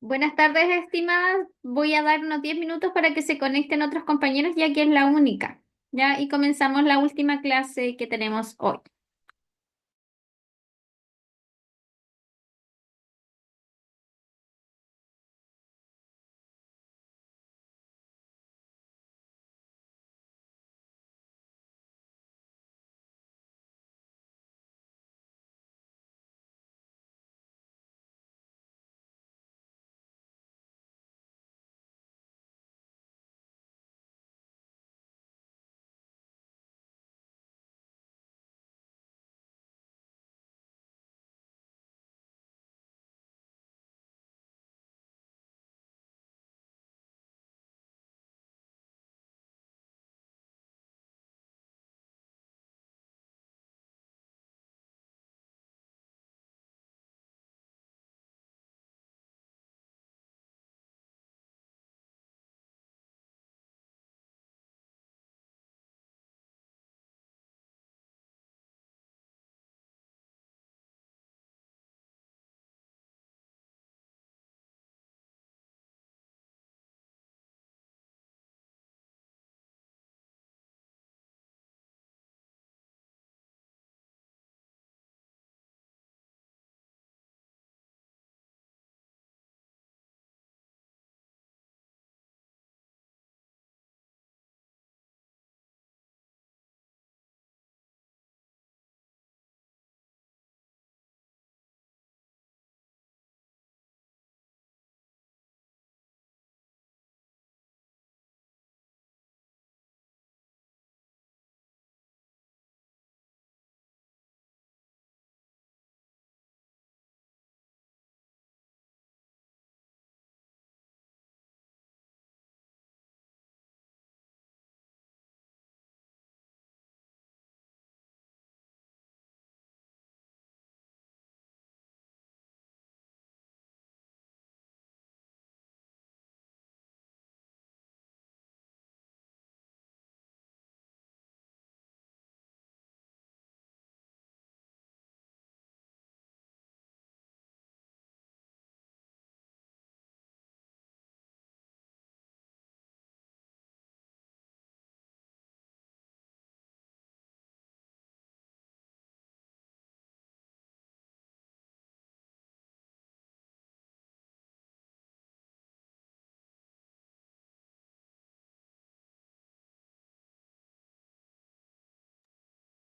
Buenas tardes, estimadas. Voy a dar unos 10 minutos para que se conecten otros compañeros, ya que es la única. ¿Ya? Y comenzamos la última clase que tenemos hoy.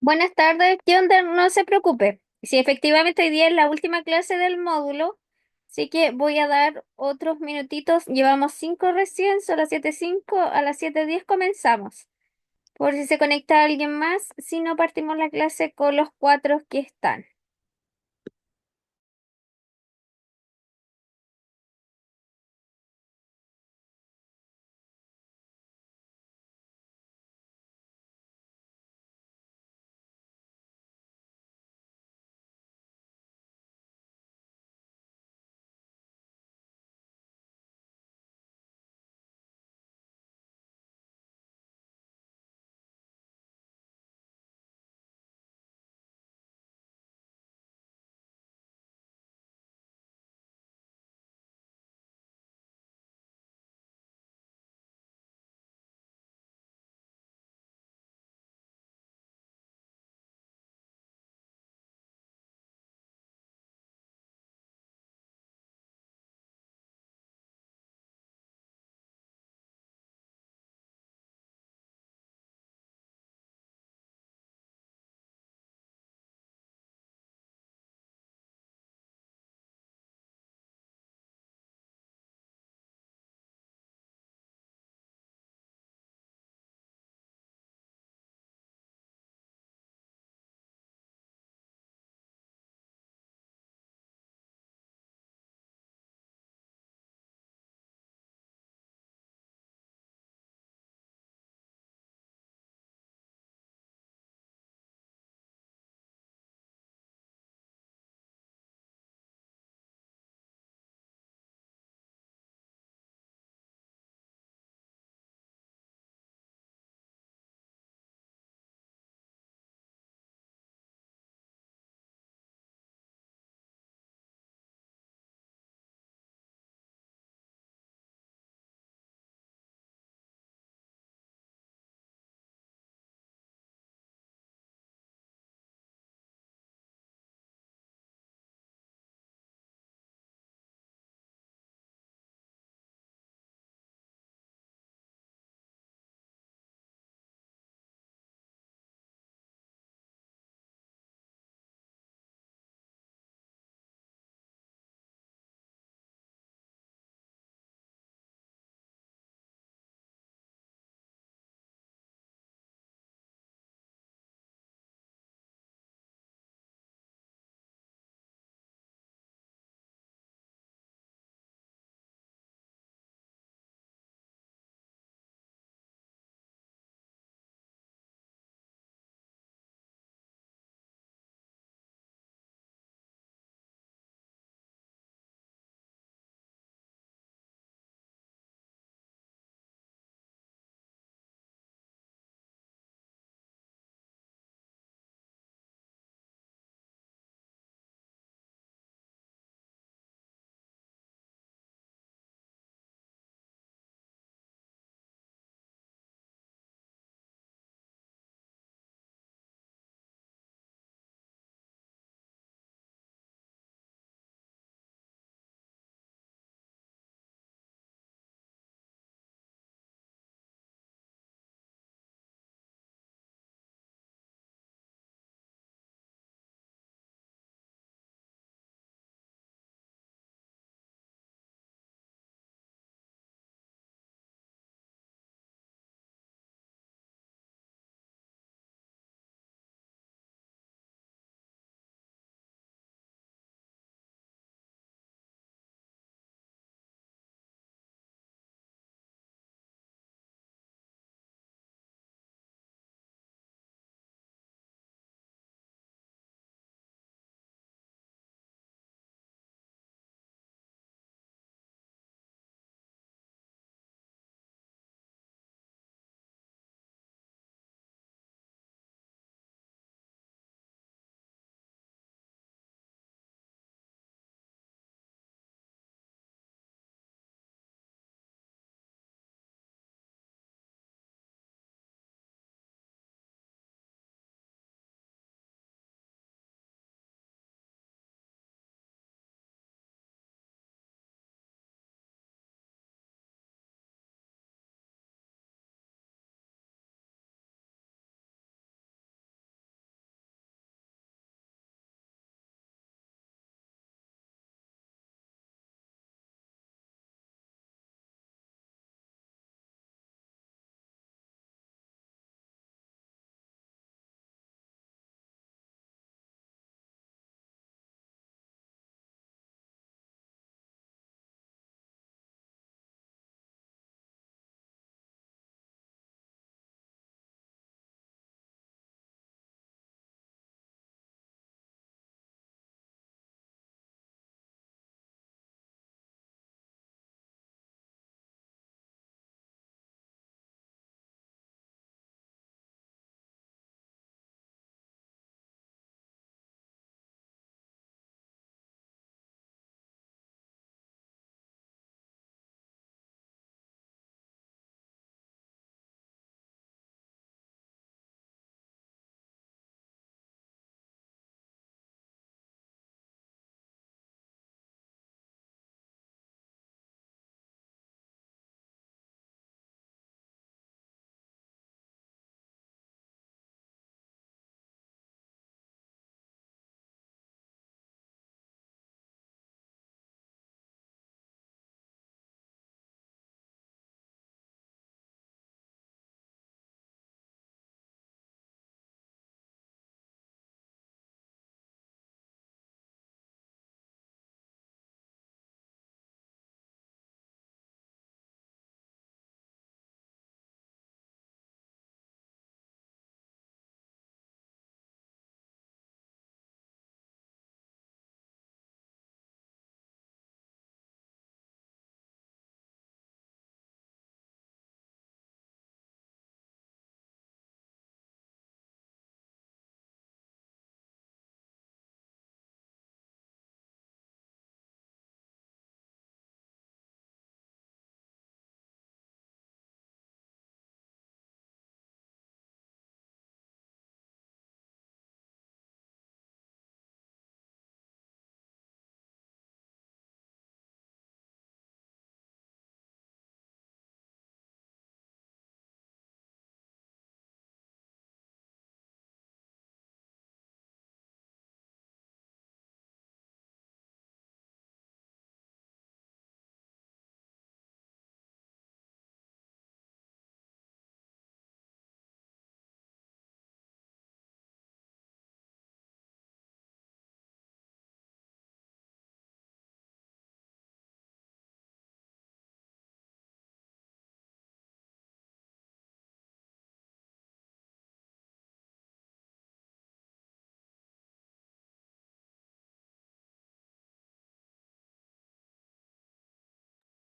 Buenas tardes, ¿qué onda? No se preocupe. Si efectivamente hoy día es la última clase del módulo, así que voy a dar otros minutitos. Llevamos 5 recién, son las 7:05, a las 7:10 comenzamos. Por si se conecta alguien más, si no partimos la clase con los cuatro que están.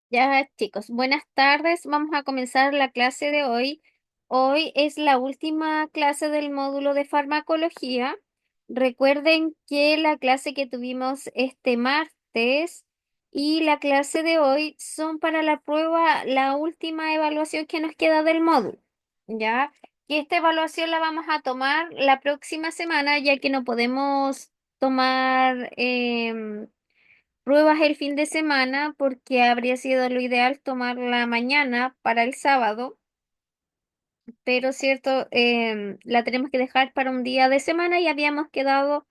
Ya, chicos, buenas tardes. Vamos a comenzar la clase de hoy. Hoy es la última clase del módulo de farmacología. Recuerden que la clase que tuvimos este martes y la clase de hoy son para la prueba, la última evaluación que nos queda del módulo. Ya, y esta evaluación la vamos a tomar la próxima semana, ya que no podemos tomar pruebas el fin de semana porque habría sido lo ideal tomar la mañana para el sábado, pero cierto, la tenemos que dejar para un día de semana y habíamos quedado,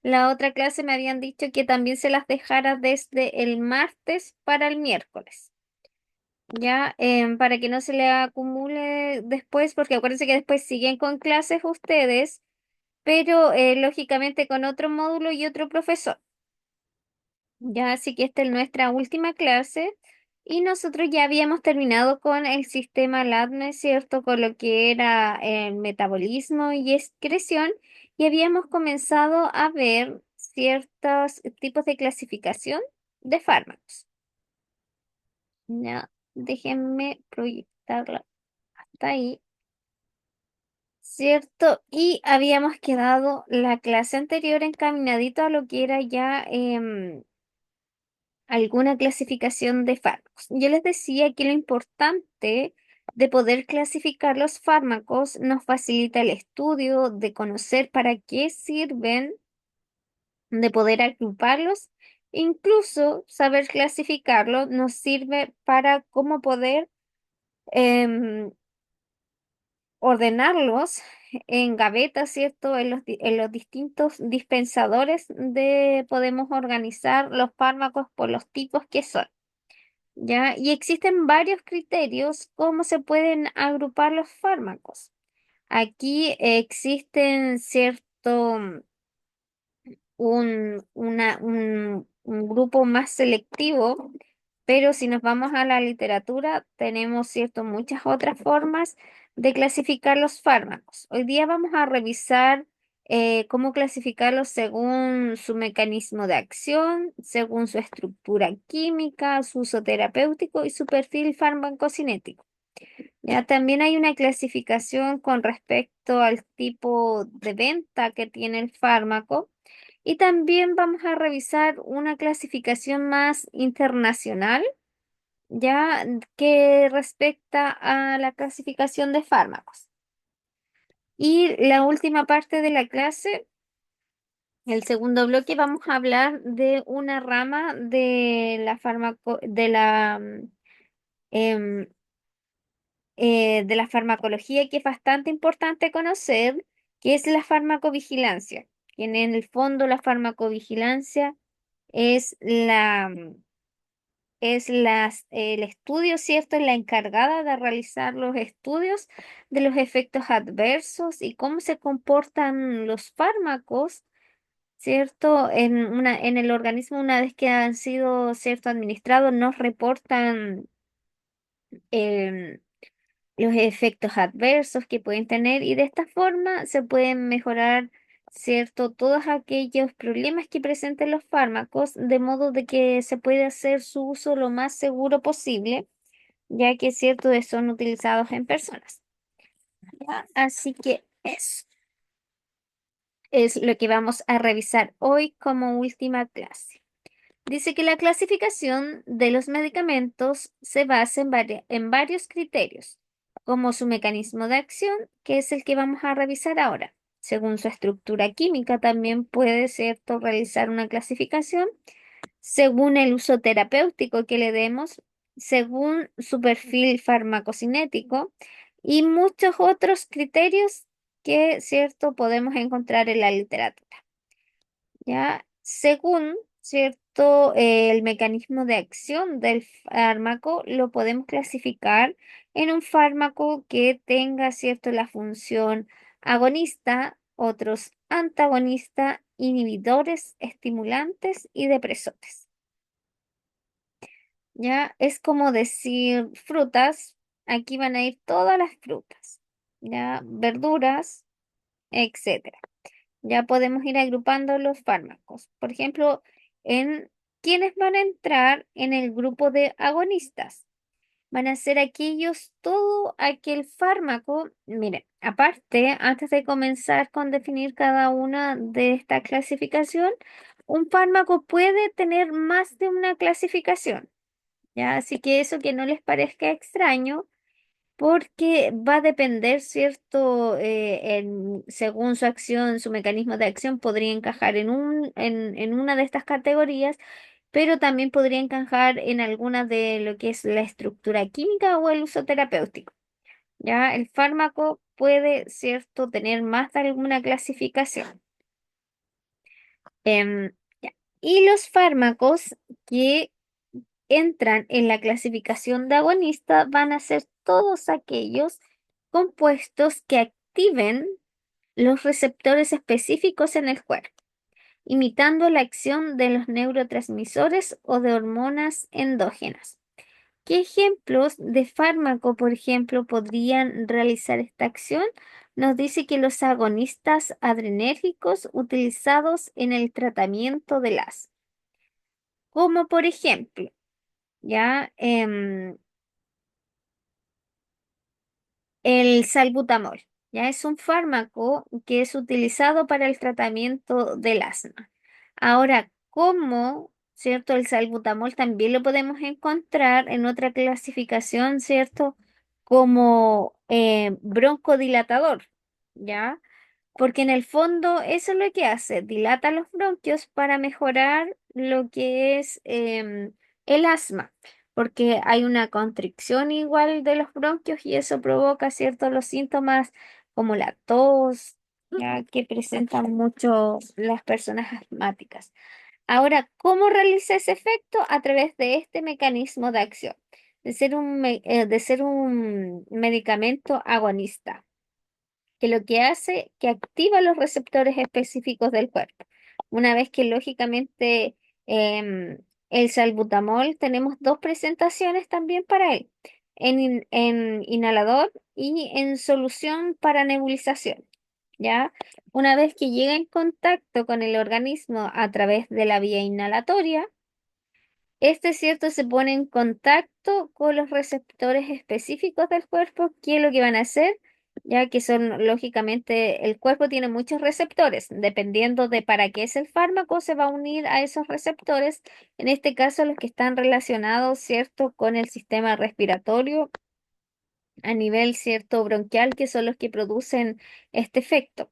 la otra clase me habían dicho que también se las dejara desde el martes para el miércoles. Ya, para que no se le acumule después, porque acuérdense que después siguen con clases ustedes, pero lógicamente con otro módulo y otro profesor. Ya, así que esta es nuestra última clase y nosotros ya habíamos terminado con el sistema LADME, ¿cierto? Con lo que era el metabolismo y excreción y habíamos comenzado a ver ciertos tipos de clasificación de fármacos. Ya, déjenme proyectarla hasta ahí, ¿cierto? Y habíamos quedado la clase anterior encaminadito a lo que era ya alguna clasificación de fármacos. Yo les decía que lo importante de poder clasificar los fármacos nos facilita el estudio de conocer para qué sirven, de poder agruparlos, incluso saber clasificarlos nos sirve para cómo poder em, ordenarlos en gavetas, ¿cierto? En los distintos dispensadores de podemos organizar los fármacos por los tipos que son. ¿Ya? Y existen varios criterios cómo se pueden agrupar los fármacos. Aquí existen un grupo más selectivo, pero si nos vamos a la literatura, tenemos muchas otras formas de clasificar los fármacos. Hoy día vamos a revisar cómo clasificarlos según su mecanismo de acción, según su estructura química, su uso terapéutico y su perfil farmacocinético. Ya también hay una clasificación con respecto al tipo de venta que tiene el fármaco y también vamos a revisar una clasificación más internacional, ya que respecta a la clasificación de fármacos. Y la última parte de la clase, el segundo bloque, vamos a hablar de una rama em, de la farmacología que es bastante importante conocer, que es la farmacovigilancia. Que en el fondo la farmacovigilancia es el estudio, ¿cierto? Es la encargada de realizar los estudios de los efectos adversos y cómo se comportan los fármacos, ¿cierto? En el organismo una vez que han sido, ¿cierto? Administrados, nos reportan em, los efectos adversos que pueden tener y de esta forma se pueden mejorar, ¿cierto? Todos aquellos problemas que presenten los fármacos, de modo de que se puede hacer su uso lo más seguro posible, ya que, ¿cierto? Son utilizados en personas. ¿Ya? Así que eso es lo que vamos a revisar hoy como última clase. Dice que la clasificación de los medicamentos se basa en varios criterios, como su mecanismo de acción, que es el que vamos a revisar ahora. Según su estructura química, también puede, ¿cierto?, realizar una clasificación, según el uso terapéutico que le demos, según su perfil farmacocinético y muchos otros criterios que, ¿cierto?, podemos encontrar en la literatura. ¿Ya? Según, ¿cierto? El mecanismo de acción del fármaco lo podemos clasificar en un fármaco que tenga, ¿cierto? La función agonista, otros antagonista, inhibidores, estimulantes y depresores. ¿Ya? Es como decir frutas, aquí van a ir todas las frutas, ¿ya? Verduras, etcétera. Ya podemos ir agrupando los fármacos. Por ejemplo, en ¿quiénes van a entrar en el grupo de agonistas? Van a ser aquellos, todo aquel fármaco. Mire, aparte, antes de comenzar con definir cada una de esta clasificación, un fármaco puede tener más de una clasificación, ¿ya? Así que eso que no les parezca extraño, porque va a depender, ¿cierto? Según su acción, su mecanismo de acción, podría encajar en una de estas categorías, pero también podría encajar en alguna de lo que es la estructura química o el uso terapéutico. Ya el fármaco puede, ¿cierto?, tener más de alguna clasificación. Ya. Y los fármacos que entran en la clasificación de agonista van a ser todos aquellos compuestos que activen los receptores específicos en el cuerpo, imitando la acción de los neurotransmisores o de hormonas endógenas. ¿Qué ejemplos de fármaco, por ejemplo, podrían realizar esta acción? Nos dice que los agonistas adrenérgicos utilizados en el tratamiento del asma, como por ejemplo, ya el salbutamol, ya es un fármaco que es utilizado para el tratamiento del asma. Ahora, ¿cómo, cierto? El salbutamol también lo podemos encontrar en otra clasificación, ¿cierto? Como broncodilatador, ¿ya? Porque en el fondo eso es lo que hace, dilata los bronquios para mejorar lo que es el asma, porque hay una constricción igual de los bronquios y eso provoca ciertos los síntomas como la tos, ya que presentan mucho las personas asmáticas. Ahora, ¿cómo realiza ese efecto? A través de este mecanismo de acción, de ser un medicamento agonista que lo que hace que activa los receptores específicos del cuerpo. Una vez que lógicamente el salbutamol tenemos dos presentaciones también para él, en inhalador y en solución para nebulización. ¿Ya? Una vez que llega en contacto con el organismo a través de la vía inhalatoria, este, cierto, se pone en contacto con los receptores específicos del cuerpo, que es lo que van a hacer, ya que son, lógicamente, el cuerpo tiene muchos receptores, dependiendo de para qué es el fármaco, se va a unir a esos receptores, en este caso los que están relacionados, cierto, con el sistema respiratorio a nivel, cierto, bronquial, que son los que producen este efecto.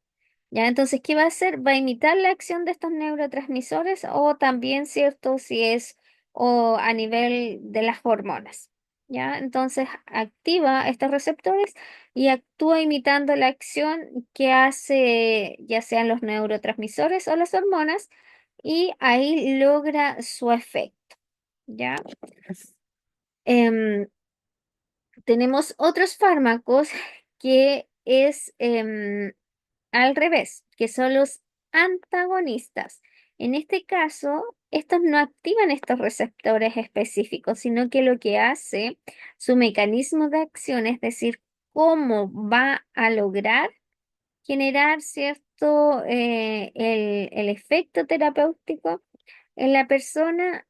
¿Ya? Entonces, ¿qué va a hacer? Va a imitar la acción de estos neurotransmisores o también, ¿cierto? Si es o a nivel de las hormonas. ¿Ya? Entonces, activa estos receptores y actúa imitando la acción que hace ya sean los neurotransmisores o las hormonas y ahí logra su efecto. ¿Ya? Em, Tenemos otros fármacos que es al revés, que son los antagonistas. En este caso, estos no activan estos receptores específicos, sino que lo que hace su mecanismo de acción, es decir, cómo va a lograr generar cierto el efecto terapéutico en la persona,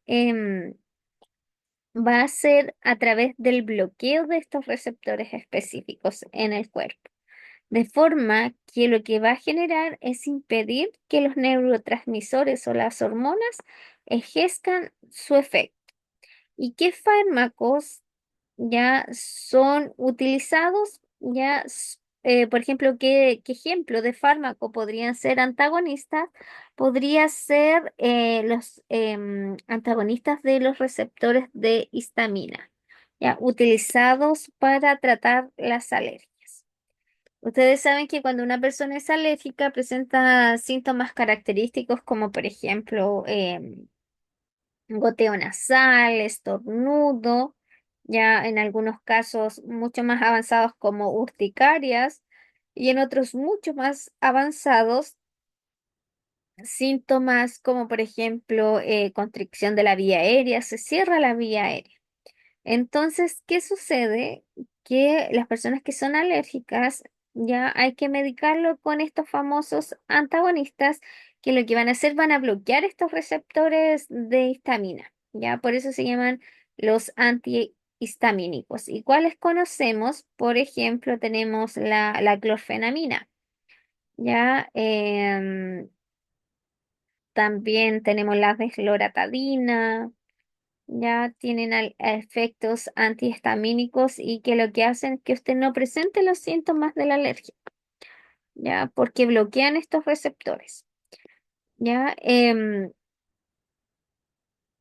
va a ser a través del bloqueo de estos receptores específicos en el cuerpo, de forma que lo que va a generar es impedir que los neurotransmisores o las hormonas ejerzan su efecto. ¿Y qué fármacos ya son utilizados? Por ejemplo, ¿qué ejemplo de fármaco podrían ser antagonistas? Podría ser los antagonistas de los receptores de histamina, ya, utilizados para tratar las alergias. Ustedes saben que cuando una persona es alérgica presenta síntomas característicos como por ejemplo goteo nasal, estornudo, ya en algunos casos mucho más avanzados como urticarias y en otros mucho más avanzados síntomas como por ejemplo constricción de la vía aérea, se cierra la vía aérea. Entonces, ¿qué sucede? Que las personas que son alérgicas ya hay que medicarlo con estos famosos antagonistas que lo que van a hacer van a bloquear estos receptores de histamina, ¿ya? Por eso se llaman los antihistamínicos. ¿Y cuáles conocemos? Por ejemplo, tenemos la clorfenamina, ¿ya? También tenemos la desloratadina, ya tienen efectos antihistamínicos y que lo que hacen es que usted no presente los síntomas de la alergia, ya, porque bloquean estos receptores, ya.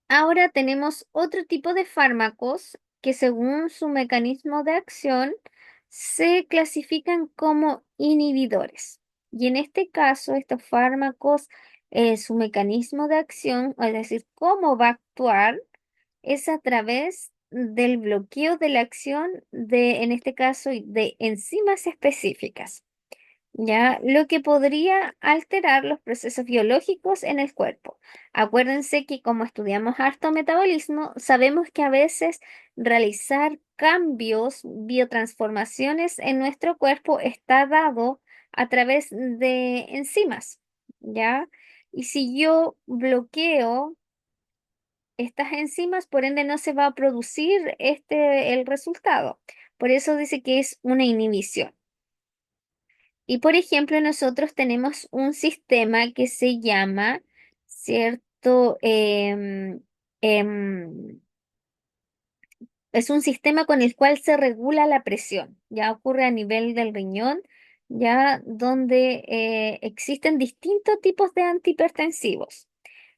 Ahora tenemos otro tipo de fármacos que según su mecanismo de acción se clasifican como inhibidores. Y en este caso, estos fármacos, su mecanismo de acción, es decir, cómo va a actuar, es a través del bloqueo de la acción de, en este caso, de enzimas específicas. ¿Ya? Lo que podría alterar los procesos biológicos en el cuerpo. Acuérdense que como estudiamos harto metabolismo, sabemos que a veces realizar cambios, biotransformaciones en nuestro cuerpo está dado a través de enzimas, ¿ya? Y si yo bloqueo estas enzimas, por ende no se va a producir el resultado. Por eso dice que es una inhibición. Y por ejemplo, nosotros tenemos un sistema que se llama, ¿cierto? Es un sistema con el cual se regula la presión. Ya ocurre a nivel del riñón, ya donde existen distintos tipos de antihipertensivos.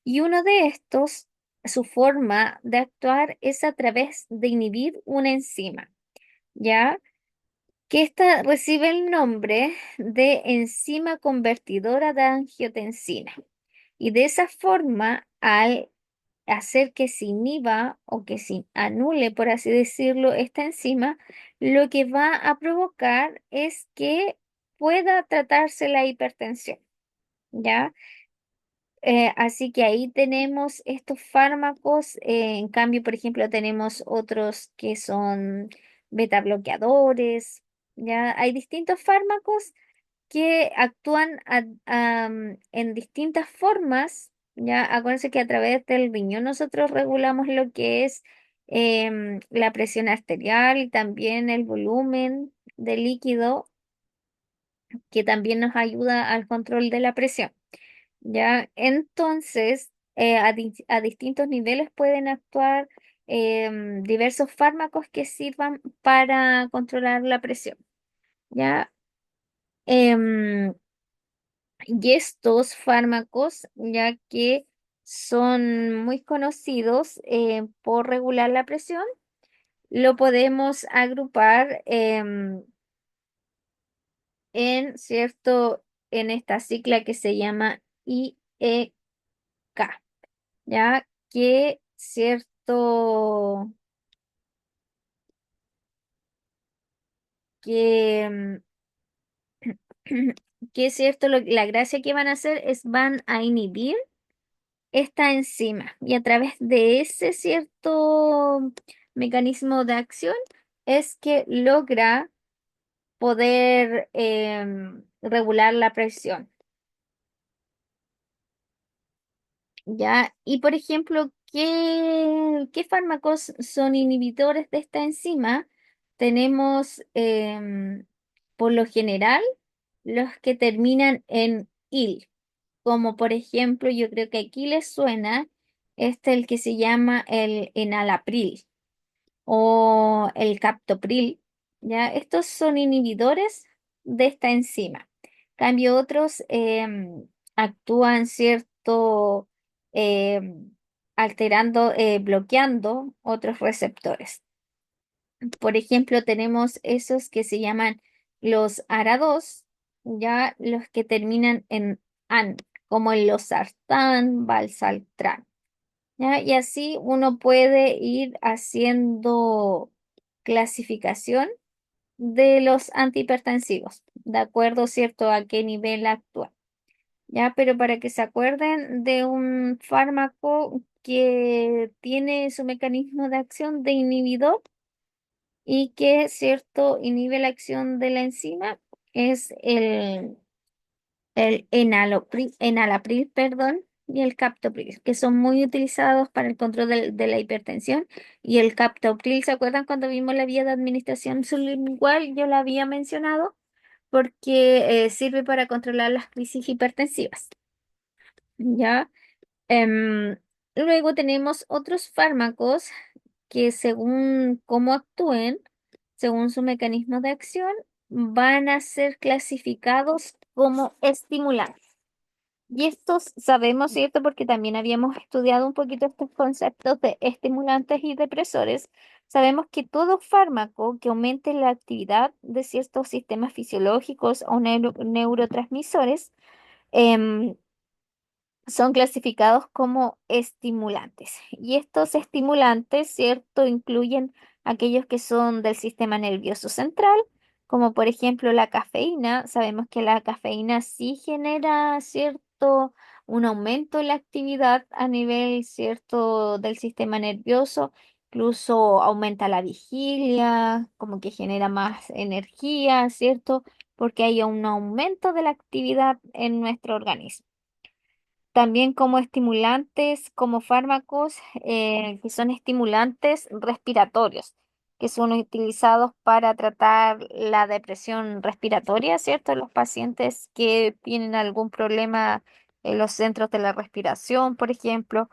Y uno de estos, su forma de actuar es a través de inhibir una enzima. ¿Ya? Que ésta recibe el nombre de enzima convertidora de angiotensina. Y de esa forma, al hacer que se inhiba o que se anule, por así decirlo, esta enzima, lo que va a provocar es que pueda tratarse la hipertensión, ¿ya? Así que ahí tenemos estos fármacos. En cambio, por ejemplo, tenemos otros que son beta bloqueadores. Ya hay distintos fármacos que actúan en distintas formas. Ya acuérdense que a través del riñón nosotros regulamos lo que es la presión arterial y también el volumen de líquido, que también nos ayuda al control de la presión. ¿Ya? Entonces, a distintos niveles pueden actuar diversos fármacos que sirvan para controlar la presión, ¿ya? Em, y estos fármacos, ya que son muy conocidos por regular la presión, lo podemos agrupar en cierto, en esta sigla que se llama IEK. Ya que cierto, que, que es cierto, la gracia que van a hacer es van a inhibir esta enzima y a través de ese cierto mecanismo de acción es que logra poder regular la presión. ¿Ya? Y por ejemplo, ¿qué fármacos son inhibidores de esta enzima? Tenemos, por lo general, los que terminan en IL, como por ejemplo, yo creo que aquí les suena el que se llama el enalapril o el captopril, ¿ya? Estos son inhibidores de esta enzima. Cambio otros actúan cierto alterando, bloqueando otros receptores. Por ejemplo, tenemos esos que se llaman los ARA2, ya los que terminan en AN, como el losartán, valsartán. ¿Ya? Y así uno puede ir haciendo clasificación de los antihipertensivos, de acuerdo, ¿cierto?, a qué nivel actúa. ¿Ya? Pero para que se acuerden de un fármaco que tiene su mecanismo de acción de inhibidor y que, ¿cierto?, inhibe la acción de la enzima, es el enalapril, perdón, y el captopril, que son muy utilizados para el control de la hipertensión. Y el captopril, ¿se acuerdan cuando vimos la vía de administración sublingual? Yo la había mencionado porque sirve para controlar las crisis hipertensivas. ¿Ya? Em, Luego tenemos otros fármacos que según cómo actúen, según su mecanismo de acción, van a ser clasificados como estimulantes. Y estos sabemos, ¿cierto? Porque también habíamos estudiado un poquito estos conceptos de estimulantes y depresores. Sabemos que todo fármaco que aumente la actividad de ciertos sistemas fisiológicos o neurotransmisores, em, son clasificados como estimulantes. Y estos estimulantes, ¿cierto? Incluyen aquellos que son del sistema nervioso central, como por ejemplo la cafeína. Sabemos que la cafeína sí genera, ¿cierto? Un aumento en la actividad a nivel, ¿cierto? Del sistema nervioso. Incluso aumenta la vigilia, como que genera más energía, ¿cierto? Porque hay un aumento de la actividad en nuestro organismo. También como estimulantes, como fármacos que son estimulantes respiratorios, que son utilizados para tratar la depresión respiratoria, ¿cierto? Los pacientes que tienen algún problema en los centros de la respiración, por ejemplo,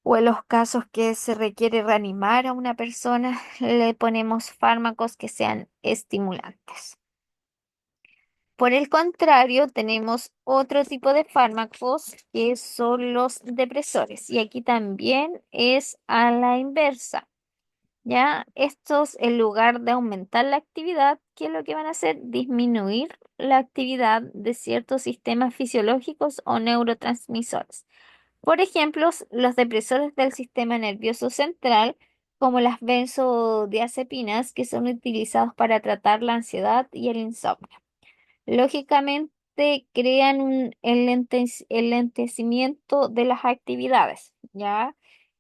o en los casos que se requiere reanimar a una persona, le ponemos fármacos que sean estimulantes. Por el contrario, tenemos otro tipo de fármacos que son los depresores y aquí también es a la inversa, ¿ya? Estos, en lugar de aumentar la actividad, ¿qué es lo que van a hacer? Disminuir la actividad de ciertos sistemas fisiológicos o neurotransmisores. Por ejemplo, los depresores del sistema nervioso central, como las benzodiazepinas, que son utilizados para tratar la ansiedad y el insomnio. Lógicamente crean un enlentecimiento de las actividades, ¿ya?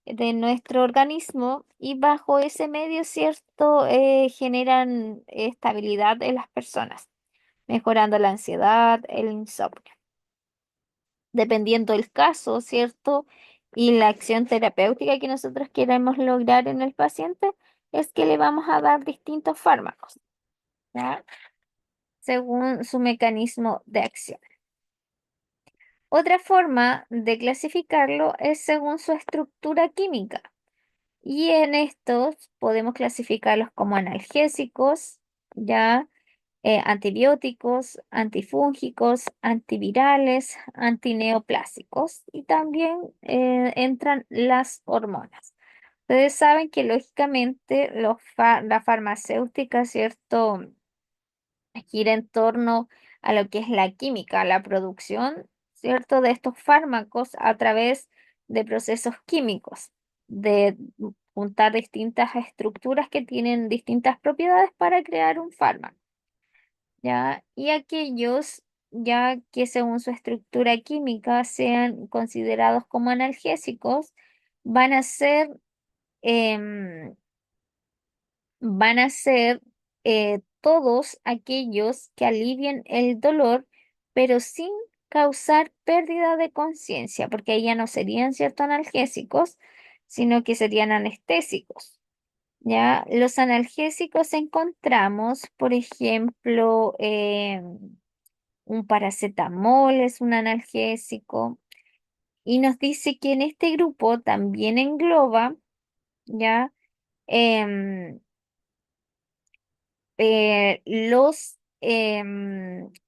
De nuestro organismo y bajo ese medio, ¿cierto? Generan estabilidad en las personas, mejorando la ansiedad, el insomnio. Dependiendo del caso, ¿cierto? Y la acción terapéutica que nosotros queremos lograr en el paciente, es que le vamos a dar distintos fármacos, ¿ya? Según su mecanismo de acción. Otra forma de clasificarlo es según su estructura química. Y en estos podemos clasificarlos como analgésicos, ya antibióticos, antifúngicos, antivirales, antineoplásicos y también entran las hormonas. Ustedes saben que lógicamente la farmacéutica, ¿cierto? Gira en torno a lo que es la química, la producción, ¿cierto? De estos fármacos a través de procesos químicos, de juntar distintas estructuras que tienen distintas propiedades para crear un fármaco, ¿ya? Y aquellos ya que según su estructura química sean considerados como analgésicos, van a ser em, van a ser todos aquellos que alivien el dolor, pero sin causar pérdida de conciencia, porque ahí ya no serían ciertos analgésicos, sino que serían anestésicos. ¿Ya? Los analgésicos encontramos, por ejemplo, un paracetamol es un analgésico y nos dice que en este grupo también engloba, ¿ya? Em, los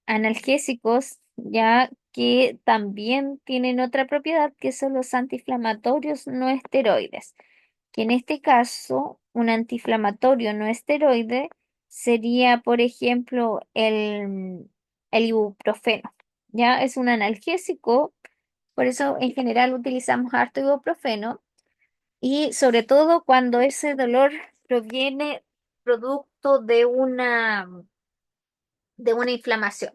analgésicos, ya que también tienen otra propiedad, que son los antiinflamatorios no esteroides, que en este caso, un antiinflamatorio no esteroide sería, por ejemplo, el ibuprofeno, ya es un analgésico, por eso en general utilizamos harto ibuprofeno y sobre todo cuando ese dolor proviene producto de una inflamación.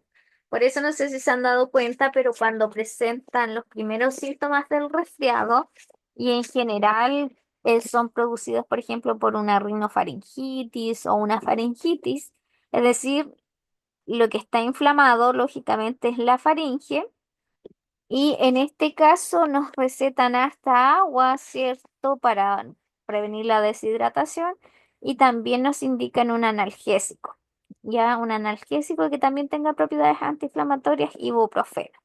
Por eso no sé si se han dado cuenta, pero cuando presentan los primeros síntomas del resfriado y en general son producidos, por ejemplo, por una rinofaringitis o una faringitis, es decir, lo que está inflamado, lógicamente, es la faringe. Y en este caso nos recetan hasta agua, ¿cierto? Para prevenir la deshidratación. Y también nos indican un analgésico, ya un analgésico que también tenga propiedades antiinflamatorias, ibuprofeno.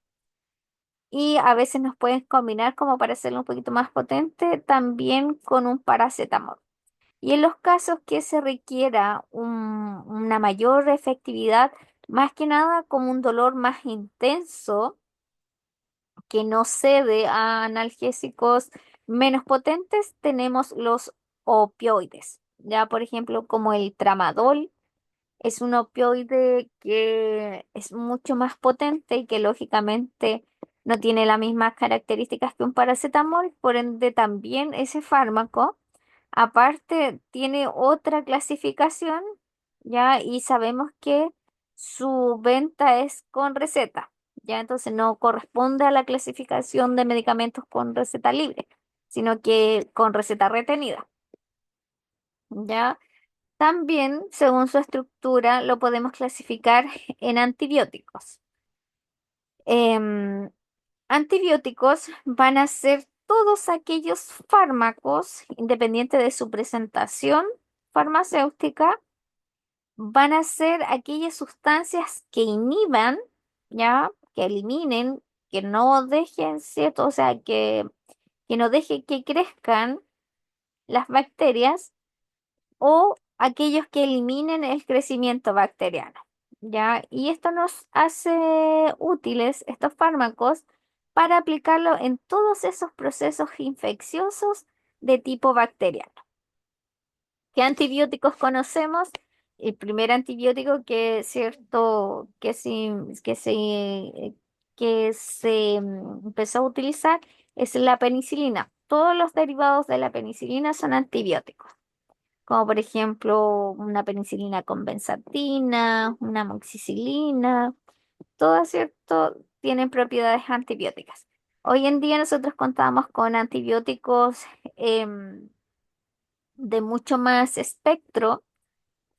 Y a veces nos pueden combinar como para hacerlo un poquito más potente, también con un paracetamol. Y en los casos que se requiera una mayor efectividad, más que nada como un dolor más intenso, que no cede a analgésicos menos potentes, tenemos los opioides. Ya, por ejemplo, como el tramadol, es un opioide que es mucho más potente y que lógicamente no tiene las mismas características que un paracetamol, por ende también ese fármaco, aparte, tiene otra clasificación, ya, y sabemos que su venta es con receta, ya, entonces no corresponde a la clasificación de medicamentos con receta libre, sino que con receta retenida, ya. También, según su estructura, lo podemos clasificar en antibióticos. Em, Antibióticos van a ser todos aquellos fármacos, independiente de su presentación farmacéutica, van a ser aquellas sustancias que inhiban, ¿ya? Que eliminen, que no dejen, ¿cierto? O sea, que no dejen que crezcan las bacterias o aquellos que eliminen el crecimiento bacteriano, ¿ya? Y esto nos hace útiles, estos fármacos, para aplicarlo en todos esos procesos infecciosos de tipo bacteriano. ¿Qué antibióticos conocemos? El primer antibiótico que es cierto que se empezó a utilizar es la penicilina. Todos los derivados de la penicilina son antibióticos, como por ejemplo una penicilina con benzatina, una amoxicilina, todas, ¿cierto? Tienen propiedades antibióticas. Hoy en día nosotros contamos con antibióticos em, de mucho más espectro,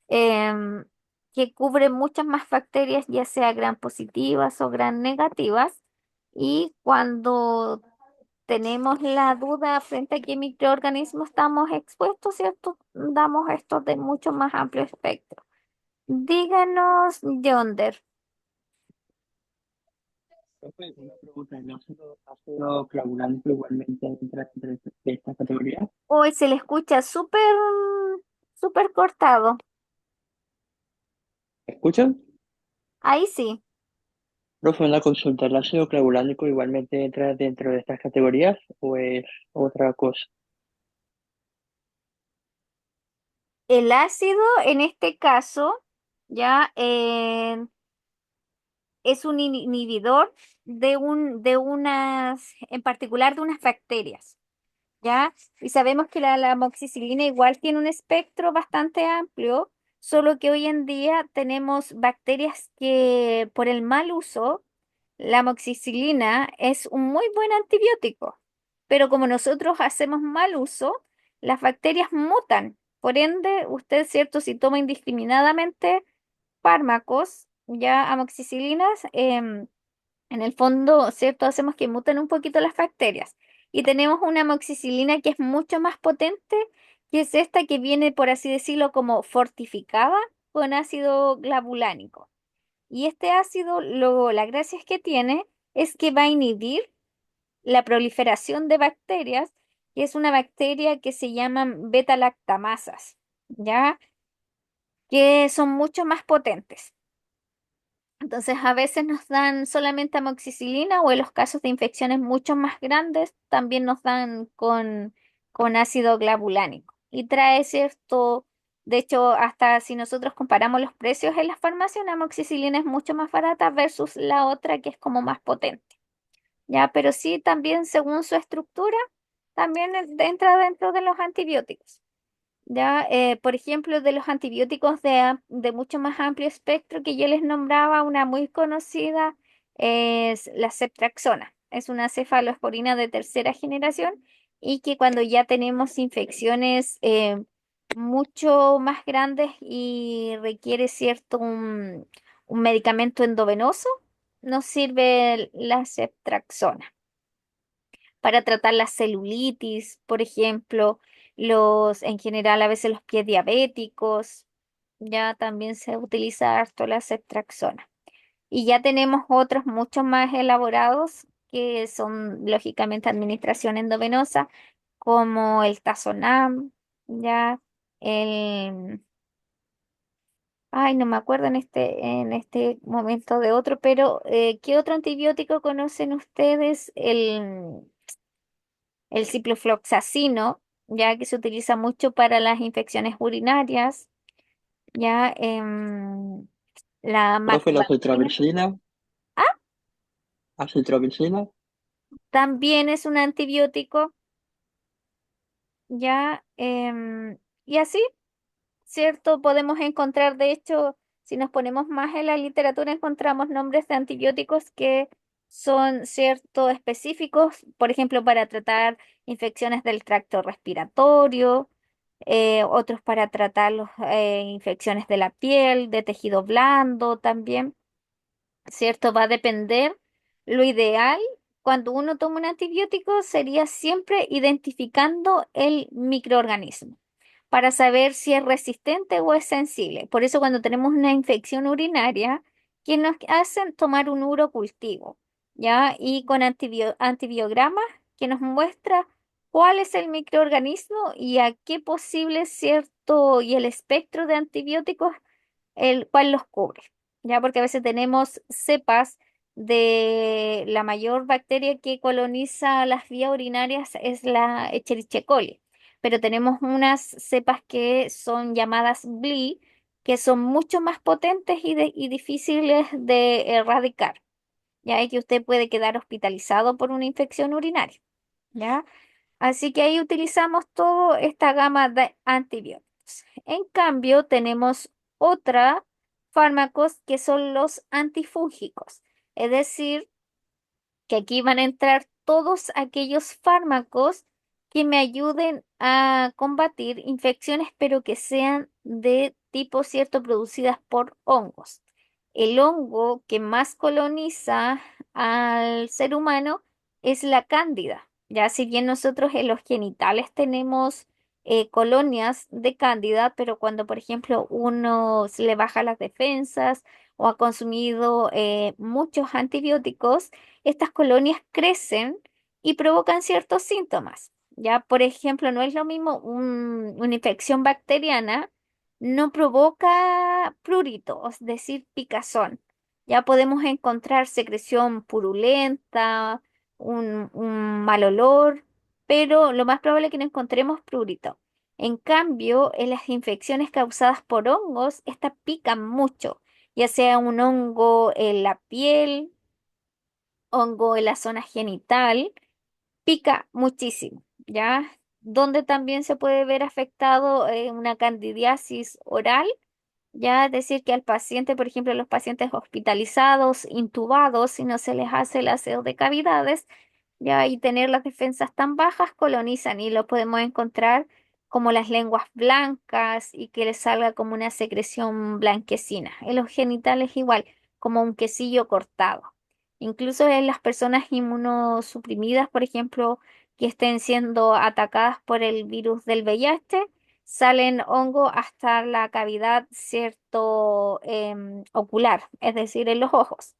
em, que cubren muchas más bacterias, ya sea gram positivas o gram negativas. Y cuando tenemos la duda frente a qué microorganismo estamos expuestos, ¿cierto? Damos estos de mucho más amplio espectro. Díganos, Yonder, Profe, una pregunta, ¿el ácido clavulante igualmente entra entre esta categoría? hoy se le escucha súper, súper cortado. ¿Me escuchan? Ahí sí. Profe, una consulta, ¿el ácido clavulánico igualmente entra dentro de estas categorías o es otra cosa? El ácido, en este caso, ya es un inhibidor de unas, en particular de unas bacterias. ¿Ya? Y sabemos que la amoxicilina igual tiene un espectro bastante amplio, solo que hoy en día tenemos bacterias que por el mal uso, la amoxicilina es un muy buen antibiótico, pero como nosotros hacemos mal uso, las bacterias mutan. Por ende, usted, cierto, si toma indiscriminadamente fármacos, ya amoxicilinas, en el fondo, ¿cierto? Hacemos que muten un poquito las bacterias. Y tenemos una amoxicilina que es mucho más potente, que es esta que viene, por así decirlo, como fortificada con ácido glavulánico. Y este ácido, la gracia es que tiene es que va a inhibir la proliferación de bacterias, que es una bacteria que se llaman beta-lactamasas, ¿ya? Que son mucho más potentes. Entonces, a veces nos dan solamente amoxicilina o en los casos de infecciones mucho más grandes, también nos dan con ácido glavulánico. Y trae cierto, de hecho, hasta si nosotros comparamos los precios en la farmacia, una amoxicilina es mucho más barata versus la otra que es como más potente. Ya, pero sí, también según su estructura, también entra dentro de los antibióticos. Ya, por ejemplo, de los antibióticos de mucho más amplio espectro que yo les nombraba, una muy conocida es la ceftriaxona. Es una cefalosporina de tercera generación y que cuando ya tenemos infecciones mucho más grandes y requiere cierto un medicamento endovenoso, nos sirve la ceftriaxona para tratar la celulitis, por ejemplo, en general a veces los pies diabéticos, ya también se utiliza harto la ceftriaxona. Y ya tenemos otros mucho más elaborados que son lógicamente administración endovenosa, como el Tazonam, ya el, ay, no me acuerdo en este momento de otro, pero ¿qué otro antibiótico conocen ustedes? El ciprofloxacino, ya que se utiliza mucho para las infecciones urinarias, ya la Profe, la macrobactina. citromicina, Ah, acitromicina, también es un antibiótico, ya, y así. ¿Cierto? Podemos encontrar, de hecho, si nos ponemos más en la literatura, encontramos nombres de antibióticos que son, cierto, específicos, por ejemplo, para tratar infecciones del tracto respiratorio, otros para tratar infecciones de la piel, de tejido blando también, ¿cierto? Va a depender. Lo ideal cuando uno toma un antibiótico sería siempre identificando el microorganismo para saber si es resistente o es sensible. Por eso cuando tenemos una infección urinaria, que nos hacen tomar un urocultivo, ¿ya? Y con antibiogramas que nos muestra cuál es el microorganismo y a qué posible, cierto, y el espectro de antibióticos el cual los cubre, ¿ya? Porque a veces tenemos cepas de la mayor bacteria que coloniza las vías urinarias es la Escherichia coli, pero tenemos unas cepas que son llamadas BLI, que son mucho más potentes y difíciles de erradicar, ¿ya? Y que usted puede quedar hospitalizado por una infección urinaria, ¿ya? Así que ahí utilizamos toda esta gama de antibióticos. En cambio, tenemos otra fármacos que son los antifúngicos. Es decir, que aquí van a entrar todos aquellos fármacos que me ayuden a combatir infecciones, pero que sean de tipo cierto producidas por hongos. El hongo que más coloniza al ser humano es la cándida. Ya si bien nosotros en los genitales tenemos colonias de cándida, pero cuando, por ejemplo, uno se le baja las defensas o ha consumido muchos antibióticos, estas colonias crecen y provocan ciertos síntomas. Ya, por ejemplo, no es lo mismo una infección bacteriana, no provoca prurito, es decir, picazón. Ya podemos encontrar secreción purulenta, un mal olor, pero lo más probable es que no encontremos prurito. En cambio, en las infecciones causadas por hongos, estas pican mucho, ya sea un hongo en la piel, hongo en la zona genital, pica muchísimo, ¿ya? Donde también se puede ver afectado una candidiasis oral, ya es decir que al paciente, por ejemplo, los pacientes hospitalizados, intubados, si no se les hace el aseo de cavidades, ya y tener las defensas tan bajas, colonizan y lo podemos encontrar como las lenguas blancas y que les salga como una secreción blanquecina. En los genitales igual, como un quesillo cortado. Incluso en las personas inmunosuprimidas, por ejemplo, que estén siendo atacadas por el virus del VIH, salen hongo hasta la cavidad, cierto, ocular, es decir, en los ojos.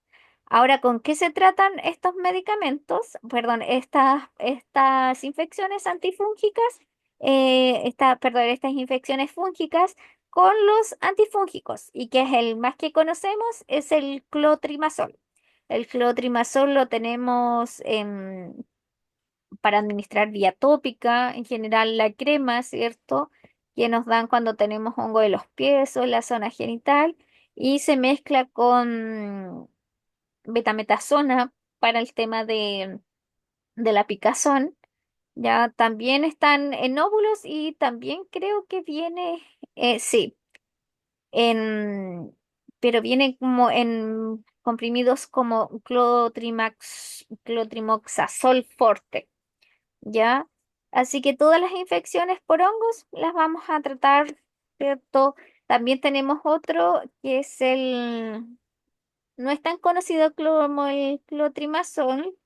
Ahora, ¿con qué se tratan estos medicamentos? Perdón, estas infecciones antifúngicas, perdón, estas infecciones fúngicas con los antifúngicos y que es el más que conocemos es el clotrimazol. El clotrimazol lo tenemos para administrar vía tópica, en general la crema, ¿cierto? Que nos dan cuando tenemos hongo de los pies o en la zona genital y se mezcla con betametasona para el tema de la picazón. Ya también están en óvulos y también creo que viene, sí, en, pero viene como en comprimidos como clotrimoxazol forte. ¿Ya? Así que todas las infecciones por hongos las vamos a tratar, ¿cierto? También tenemos otro que es el, No es tan conocido como el clotrimazol,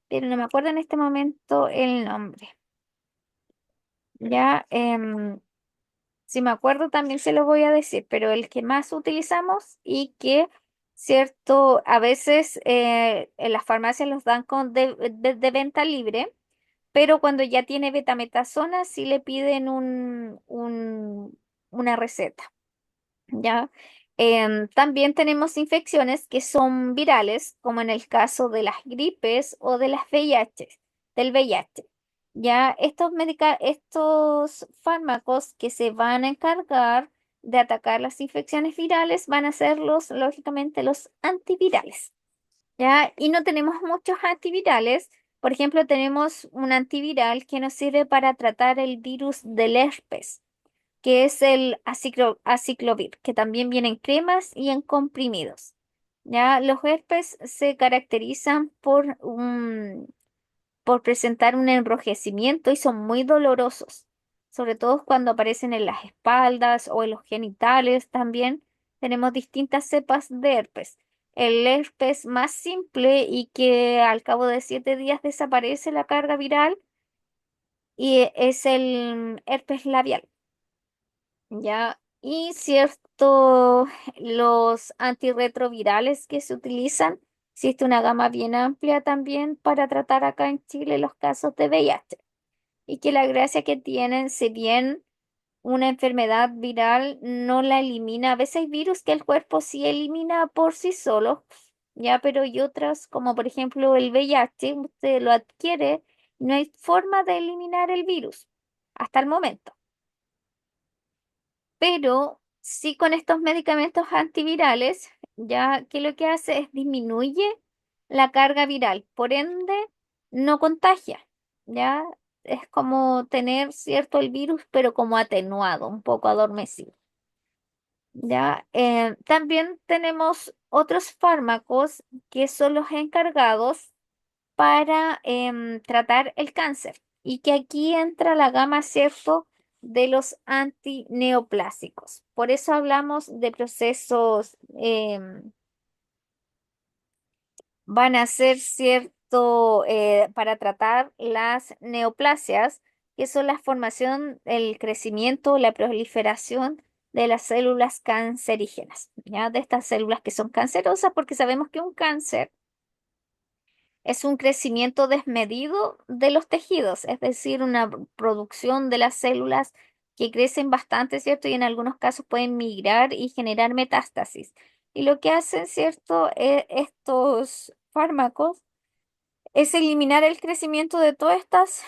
pero no me acuerdo en este momento el nombre. Ya, si me acuerdo también se lo voy a decir, pero el que más utilizamos y que, cierto, a veces en las farmacias los dan con de venta libre, pero cuando ya tiene betametasona sí le piden una receta. ¿Ya? También tenemos infecciones que son virales, como en el caso de las gripes o de las VIH, del VIH. Ya estos fármacos que se van a encargar de atacar las infecciones virales van a ser lógicamente, los antivirales. ¿Ya? Y no tenemos muchos antivirales. Por ejemplo, tenemos un antiviral que nos sirve para tratar el virus del herpes, que es el aciclovir, que también viene en cremas y en comprimidos. Ya, los herpes se caracterizan por presentar un enrojecimiento y son muy dolorosos, sobre todo cuando aparecen en las espaldas o en los genitales también. Tenemos distintas cepas de herpes. El herpes más simple y que al cabo de 7 días desaparece la carga viral y es el herpes labial. Ya, y cierto, los antirretrovirales que se utilizan, existe una gama bien amplia también para tratar acá en Chile los casos de VIH. Y que la gracia que tienen, si bien una enfermedad viral no la elimina, a veces hay virus que el cuerpo sí elimina por sí solo, ya, pero hay otras, como por ejemplo el VIH, usted lo adquiere, no hay forma de eliminar el virus hasta el momento, pero sí con estos medicamentos antivirales, ya que lo que hace es disminuye la carga viral, por ende no contagia, ya es como tener cierto el virus, pero como atenuado, un poco adormecido. Ya, también tenemos otros fármacos que son los encargados para tratar el cáncer y que aquí entra la gama, ¿cierto?, de los antineoplásicos. Por eso hablamos de procesos, van a ser, ¿cierto?, para tratar las neoplasias, que son la formación, el crecimiento, la proliferación de las células cancerígenas, ¿ya? De estas células que son cancerosas, porque sabemos que un cáncer es un crecimiento desmedido de los tejidos, es decir, una producción de las células que crecen bastante, ¿cierto? Y en algunos casos pueden migrar y generar metástasis. Y lo que hacen, ¿cierto? Estos fármacos es eliminar el crecimiento de todas estas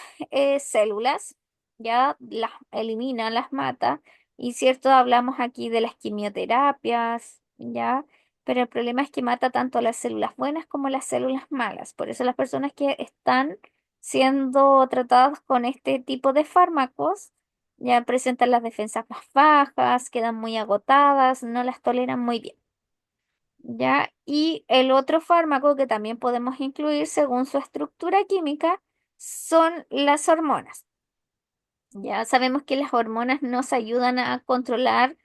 células, ya las elimina, las mata, y cierto, hablamos aquí de las quimioterapias, ya, pero el problema es que mata tanto las células buenas como las células malas. Por eso las personas que están siendo tratadas con este tipo de fármacos ya presentan las defensas más bajas, quedan muy agotadas, no las toleran muy bien. ¿Ya? Y el otro fármaco que también podemos incluir según su estructura química son las hormonas. Ya sabemos que las hormonas nos ayudan a controlar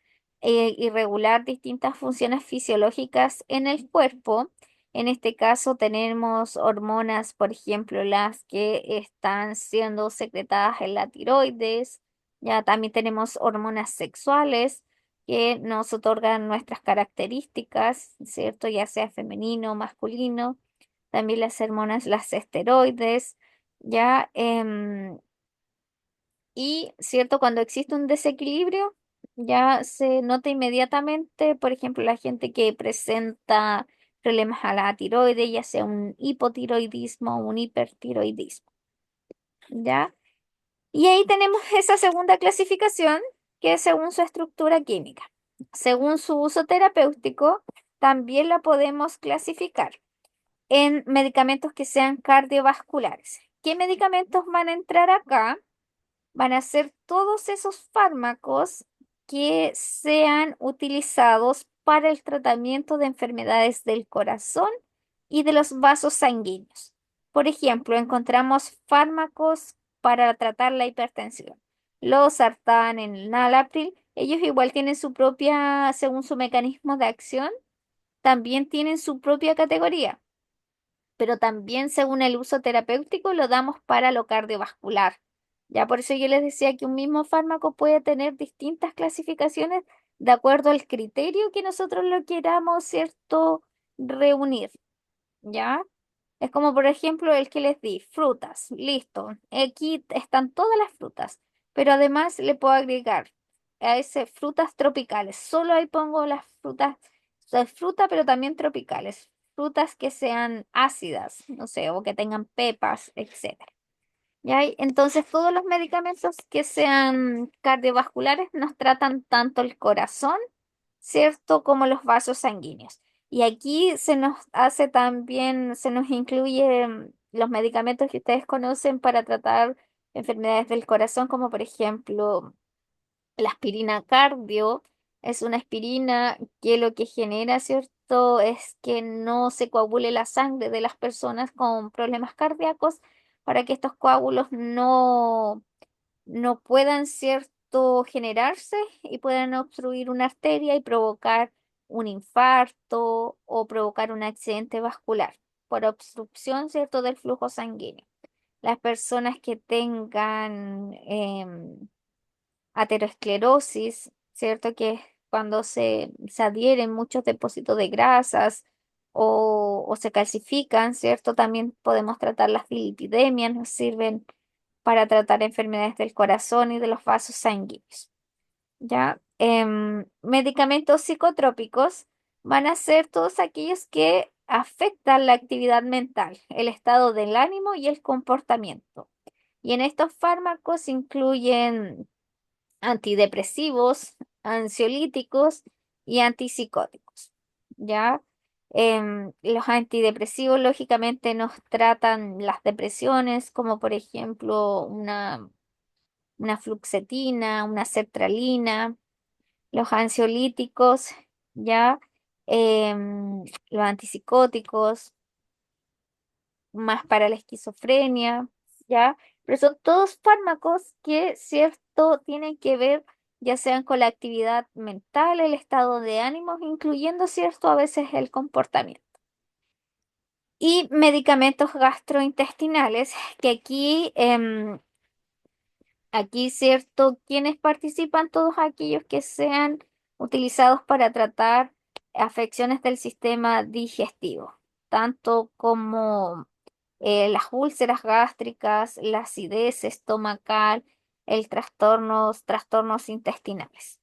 y regular distintas funciones fisiológicas en el cuerpo. En este caso tenemos hormonas, por ejemplo, las que están siendo secretadas en la tiroides. Ya también tenemos hormonas sexuales que nos otorgan nuestras características, ¿cierto? Ya sea femenino o masculino. También las hormonas, las esteroides, ya. Y, ¿cierto? Cuando existe un desequilibrio, ya se nota inmediatamente, por ejemplo, la gente que presenta problemas a la tiroides, ya sea un hipotiroidismo o un hipertiroidismo, ¿ya? Y ahí tenemos esa segunda clasificación, que es según su estructura química. Según su uso terapéutico, también la podemos clasificar en medicamentos que sean cardiovasculares. ¿Qué medicamentos van a entrar acá? Van a ser todos esos fármacos que sean utilizados para el tratamiento de enfermedades del corazón y de los vasos sanguíneos. Por ejemplo, encontramos fármacos para tratar la hipertensión. Los sartán, el enalapril, ellos igual tienen su propia, según su mecanismo de acción, también tienen su propia categoría, pero también según el uso terapéutico lo damos para lo cardiovascular. Ya por eso yo les decía que un mismo fármaco puede tener distintas clasificaciones de acuerdo al criterio que nosotros lo queramos, ¿cierto? Reunir, ¿ya? Es como por ejemplo el que les di, frutas, listo. Aquí están todas las frutas, pero además le puedo agregar a ese frutas tropicales. Solo ahí pongo las frutas, o sea, fruta, pero también tropicales. Frutas que sean ácidas, no sé, o que tengan pepas, etcétera. ¿Ya? Entonces, todos los medicamentos que sean cardiovasculares nos tratan tanto el corazón, ¿cierto? Como los vasos sanguíneos. Y aquí se nos hace también, se nos incluye los medicamentos que ustedes conocen para tratar enfermedades del corazón, como por ejemplo la aspirina cardio. Es una aspirina que lo que genera, ¿cierto? Es que no se coagule la sangre de las personas con problemas cardíacos para que estos coágulos no puedan, ¿cierto?, generarse y puedan obstruir una arteria y provocar un infarto o provocar un accidente vascular por obstrucción, ¿cierto?, del flujo sanguíneo. Las personas que tengan aterosclerosis, ¿cierto? Que es cuando se adhieren muchos depósitos de grasas o se calcifican, ¿cierto? También podemos tratar las dislipidemias, nos sirven para tratar enfermedades del corazón y de los vasos sanguíneos, ¿ya? Medicamentos psicotrópicos van a ser todos aquellos que afectan la actividad mental, el estado del ánimo y el comportamiento. Y en estos fármacos incluyen antidepresivos, ansiolíticos y antipsicóticos. ¿Ya? Los antidepresivos lógicamente nos tratan las depresiones, como por ejemplo una fluoxetina, una sertralina. Los ansiolíticos, ¿ya? Los antipsicóticos más para la esquizofrenia, ¿ya? Pero son todos fármacos que, cierto, tienen que ver ya sean con la actividad mental, el estado de ánimo, incluyendo, cierto, a veces el comportamiento. Y medicamentos gastrointestinales, que aquí, cierto, quienes participan, todos aquellos que sean utilizados para tratar afecciones del sistema digestivo, tanto como las úlceras gástricas, la acidez estomacal, trastornos intestinales.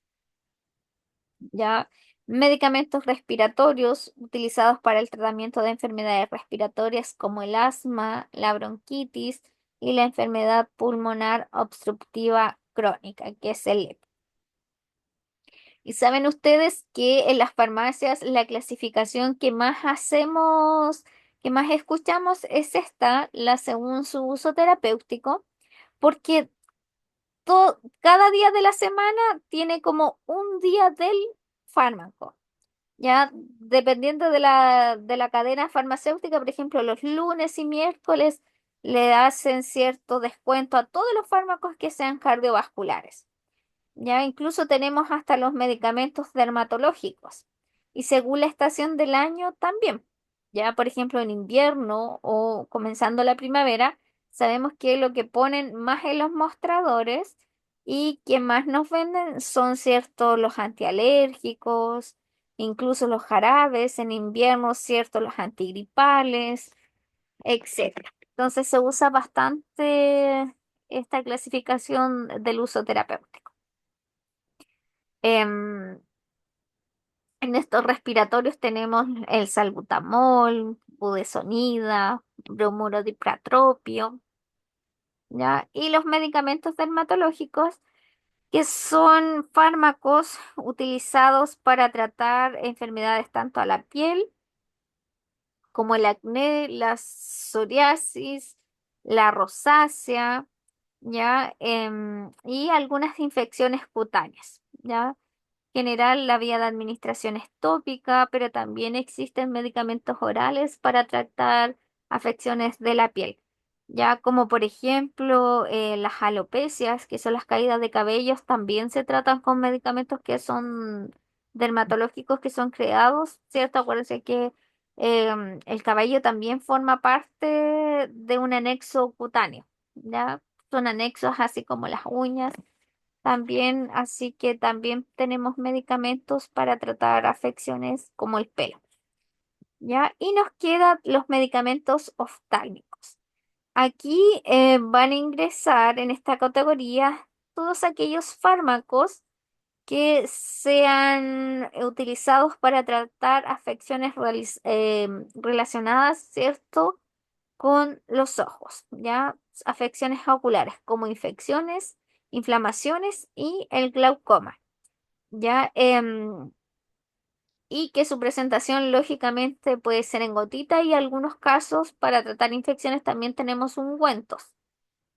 ¿Ya? Medicamentos respiratorios utilizados para el tratamiento de enfermedades respiratorias como el asma, la bronquitis y la enfermedad pulmonar obstructiva crónica, que es el EPO. Y saben ustedes que en las farmacias la clasificación que más hacemos, que más escuchamos es esta, la según su uso terapéutico, porque cada día de la semana tiene como un día del fármaco. Ya dependiendo de la cadena farmacéutica, por ejemplo, los lunes y miércoles le hacen cierto descuento a todos los fármacos que sean cardiovasculares. Ya incluso tenemos hasta los medicamentos dermatológicos. Y según la estación del año también. Ya, por ejemplo, en invierno o comenzando la primavera, sabemos que lo que ponen más en los mostradores y que más nos venden son ciertos los antialérgicos, incluso los jarabes, en invierno, ciertos los antigripales, etcétera. Entonces se usa bastante esta clasificación del uso terapéutico. Em, en estos respiratorios tenemos el salbutamol, budesonida, bromuro dipratropio, ¿ya? Y los medicamentos dermatológicos, que son fármacos utilizados para tratar enfermedades tanto a la piel como el acné, la psoriasis, la rosácea, ¿ya? Y algunas infecciones cutáneas, ¿ya? General, la vía de administración es tópica, pero también existen medicamentos orales para tratar afecciones de la piel, ya como por ejemplo las alopecias, que son las caídas de cabellos, también se tratan con medicamentos que son dermatológicos que son creados, ¿cierto? Acuérdense que el cabello también forma parte de un anexo cutáneo, ¿ya? Son anexos así como las uñas también, así que también tenemos medicamentos para tratar afecciones como el pelo, ¿ya? Y nos quedan los medicamentos oftálmicos. Aquí van a ingresar en esta categoría todos aquellos fármacos que sean utilizados para tratar afecciones relacionadas, ¿cierto?, con los ojos, ¿ya? Afecciones oculares como infecciones, inflamaciones y el glaucoma, ¿ya? Y que su presentación lógicamente puede ser en gotita y algunos casos para tratar infecciones también tenemos ungüentos.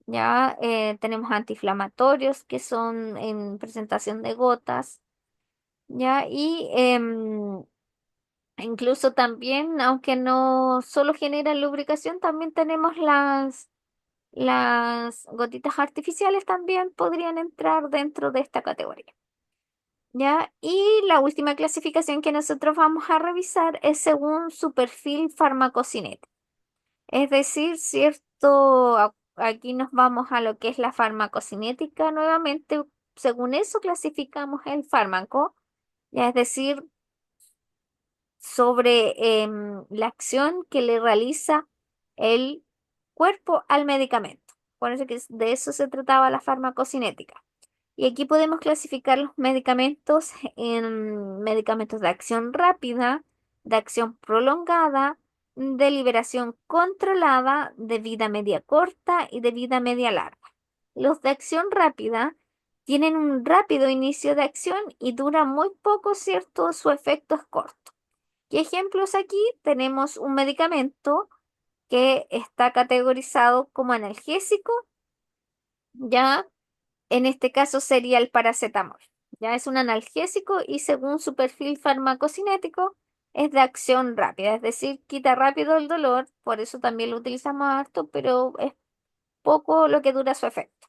Ya tenemos antiinflamatorios que son en presentación de gotas, ya, y incluso también, aunque no solo generan lubricación, también tenemos las gotitas artificiales también podrían entrar dentro de esta categoría. ¿Ya? Y la última clasificación que nosotros vamos a revisar es según su perfil farmacocinético. Es decir, cierto, aquí nos vamos a lo que es la farmacocinética nuevamente. Según eso clasificamos el fármaco, ya es decir, sobre la acción que le realiza el cuerpo al medicamento. Por eso que de eso se trataba la farmacocinética. Y aquí podemos clasificar los medicamentos en medicamentos de acción rápida, de acción prolongada, de liberación controlada, de vida media corta y de vida media larga. Los de acción rápida tienen un rápido inicio de acción y dura muy poco, ¿cierto? Su efecto es corto. ¿Qué ejemplos aquí? Tenemos un medicamento que está categorizado como analgésico, ya en este caso sería el paracetamol. Ya es un analgésico y según su perfil farmacocinético es de acción rápida, es decir, quita rápido el dolor, por eso también lo utilizamos harto, pero es poco lo que dura su efecto.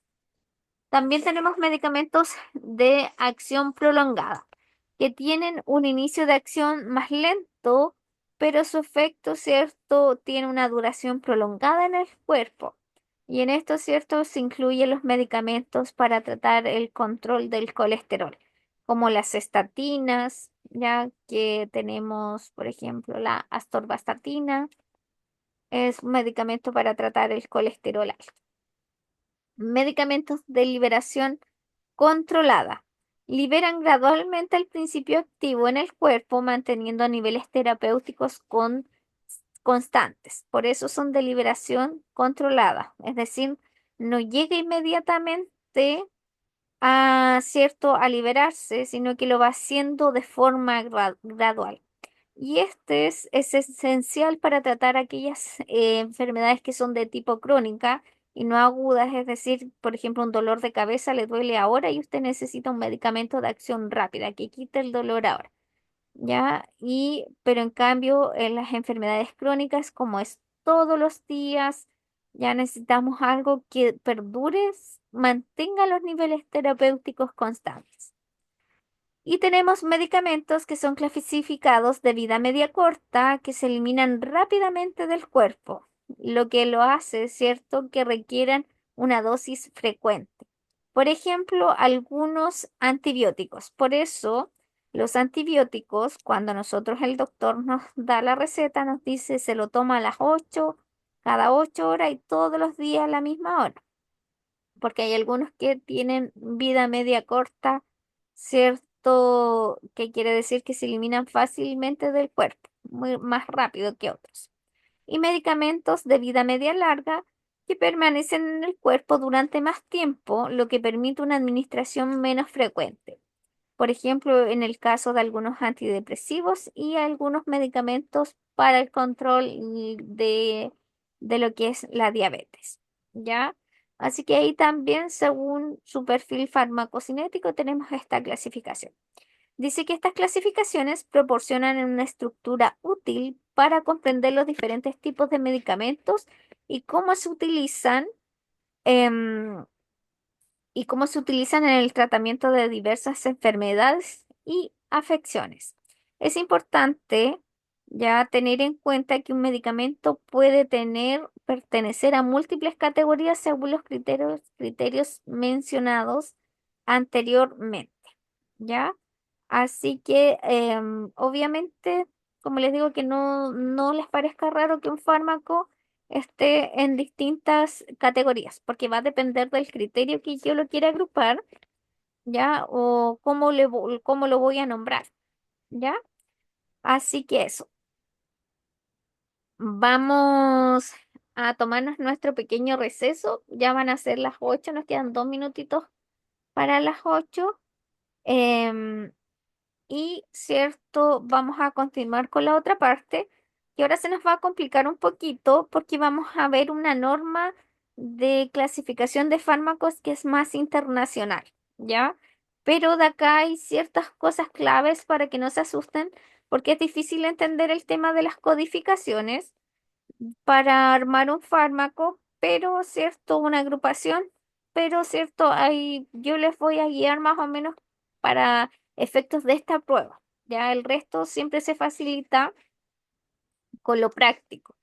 También tenemos medicamentos de acción prolongada, que tienen un inicio de acción más lento, pero su efecto, ¿cierto?, tiene una duración prolongada en el cuerpo. Y en esto, ¿cierto?, se incluyen los medicamentos para tratar el control del colesterol, como las estatinas, ya que tenemos, por ejemplo, la astorvastatina, es un medicamento para tratar el colesterol alto. Medicamentos de liberación controlada. Liberan gradualmente el principio activo en el cuerpo, manteniendo niveles terapéuticos constantes. Por eso son de liberación controlada. Es decir, no llega inmediatamente a liberarse, sino que lo va haciendo de forma gradual. Y este es esencial para tratar aquellas enfermedades que son de tipo crónica y no agudas, es decir, por ejemplo, un dolor de cabeza le duele ahora y usted necesita un medicamento de acción rápida que quite el dolor ahora, ¿ya? Pero en cambio, en las enfermedades crónicas, como es todos los días, ya necesitamos algo que perdure, mantenga los niveles terapéuticos constantes. Y tenemos medicamentos que son clasificados de vida media corta que se eliminan rápidamente del cuerpo, lo que lo hace, ¿cierto?, que requieran una dosis frecuente. Por ejemplo, algunos antibióticos. Por eso, los antibióticos, cuando nosotros el doctor nos da la receta, nos dice se lo toma a las 8, cada 8 horas y todos los días a la misma hora porque hay algunos que tienen vida media corta, ¿cierto? Que quiere decir que se eliminan fácilmente del cuerpo, más rápido que otros. Y medicamentos de vida media larga que permanecen en el cuerpo durante más tiempo, lo que permite una administración menos frecuente. Por ejemplo, en el caso de algunos antidepresivos y algunos medicamentos para el control de lo que es la diabetes, ¿ya? Así que ahí también, según su perfil farmacocinético, tenemos esta clasificación. Dice que estas clasificaciones proporcionan una estructura útil para comprender los diferentes tipos de medicamentos y cómo se utilizan. em, y cómo se utilizan en el tratamiento de diversas enfermedades y afecciones. Es importante ya tener en cuenta que un medicamento puede pertenecer a múltiples categorías según los criterios mencionados anteriormente, ¿ya? Así que obviamente, como les digo, que no les parezca raro que un fármaco esté en distintas categorías, porque va a depender del criterio que yo lo quiera agrupar, ¿ya? O cómo lo voy a nombrar, ¿ya? Así que eso, vamos a tomarnos nuestro pequeño receso, ya van a ser las 8, nos quedan 2 minutitos para las 8. em, Y, cierto, vamos a continuar con la otra parte, que ahora se nos va a complicar un poquito porque vamos a ver una norma de clasificación de fármacos que es más internacional, ¿ya? Pero de acá hay ciertas cosas claves para que no se asusten, porque es difícil entender el tema de las codificaciones para armar un fármaco, pero cierto, una agrupación, pero cierto, yo les voy a guiar más o menos para efectos de esta prueba. Ya el resto siempre se facilita con lo práctico,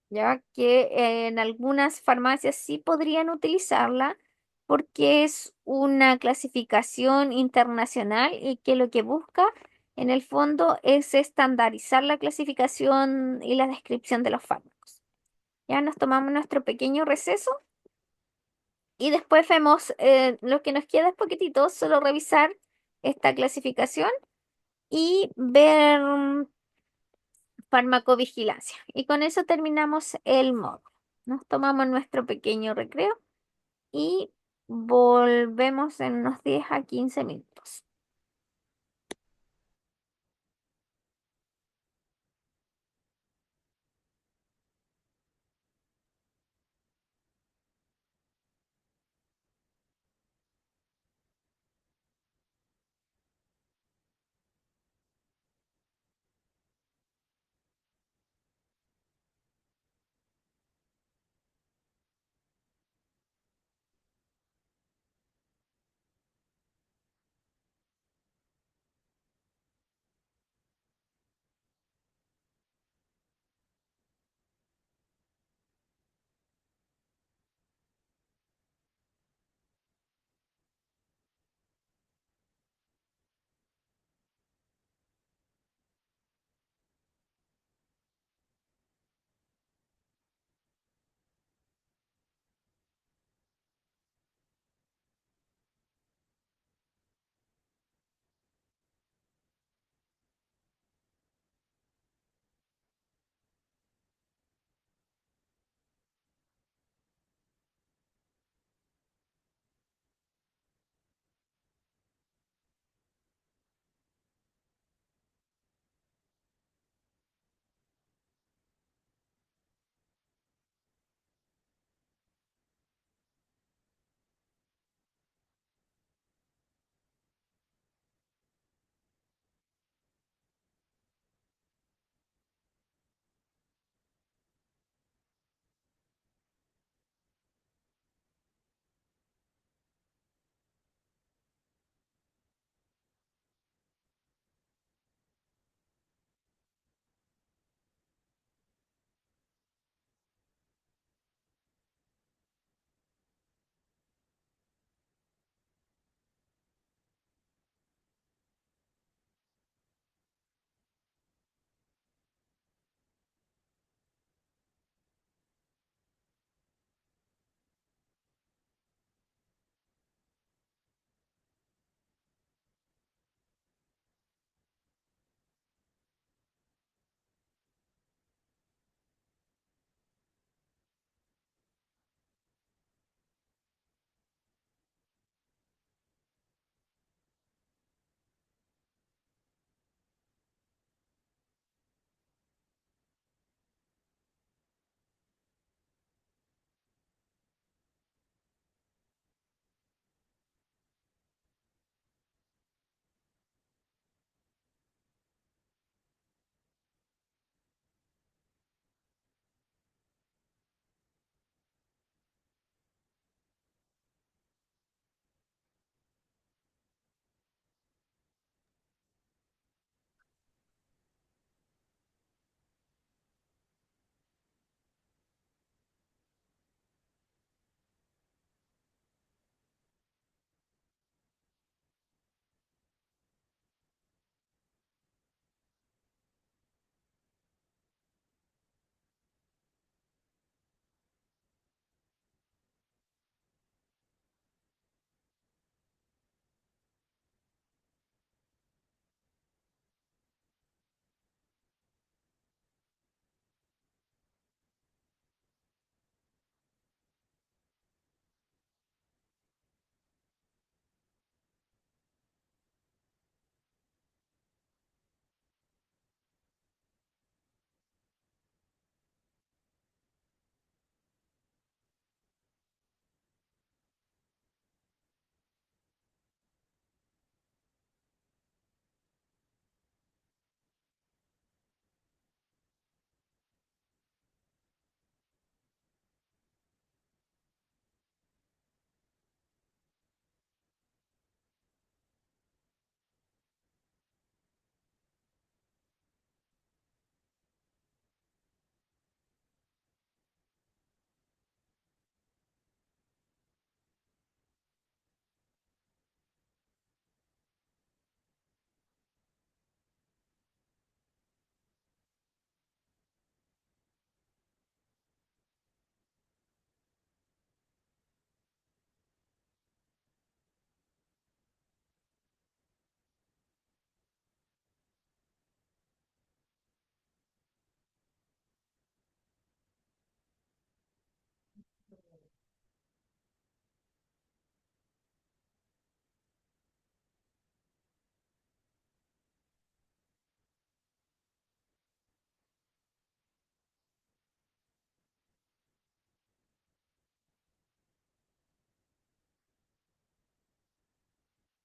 ya que en algunas farmacias sí podrían utilizarla porque es una clasificación internacional y que lo que busca en el fondo es estandarizar la clasificación y la descripción de los fármacos. Ya nos tomamos nuestro pequeño receso y después vemos lo que nos queda es poquitito, solo revisar esta clasificación y ver farmacovigilancia. Y con eso terminamos el módulo. Nos tomamos nuestro pequeño recreo y volvemos en unos 10 a 15 minutos.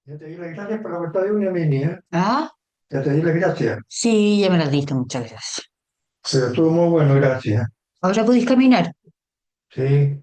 Ya te di las gracias por la vuelta de una mía. Ah, Ya te di las gracias. sí, ya me las diste, muchas gracias. Pero estuvo muy bueno, gracias. Ahora podéis caminar. Sí.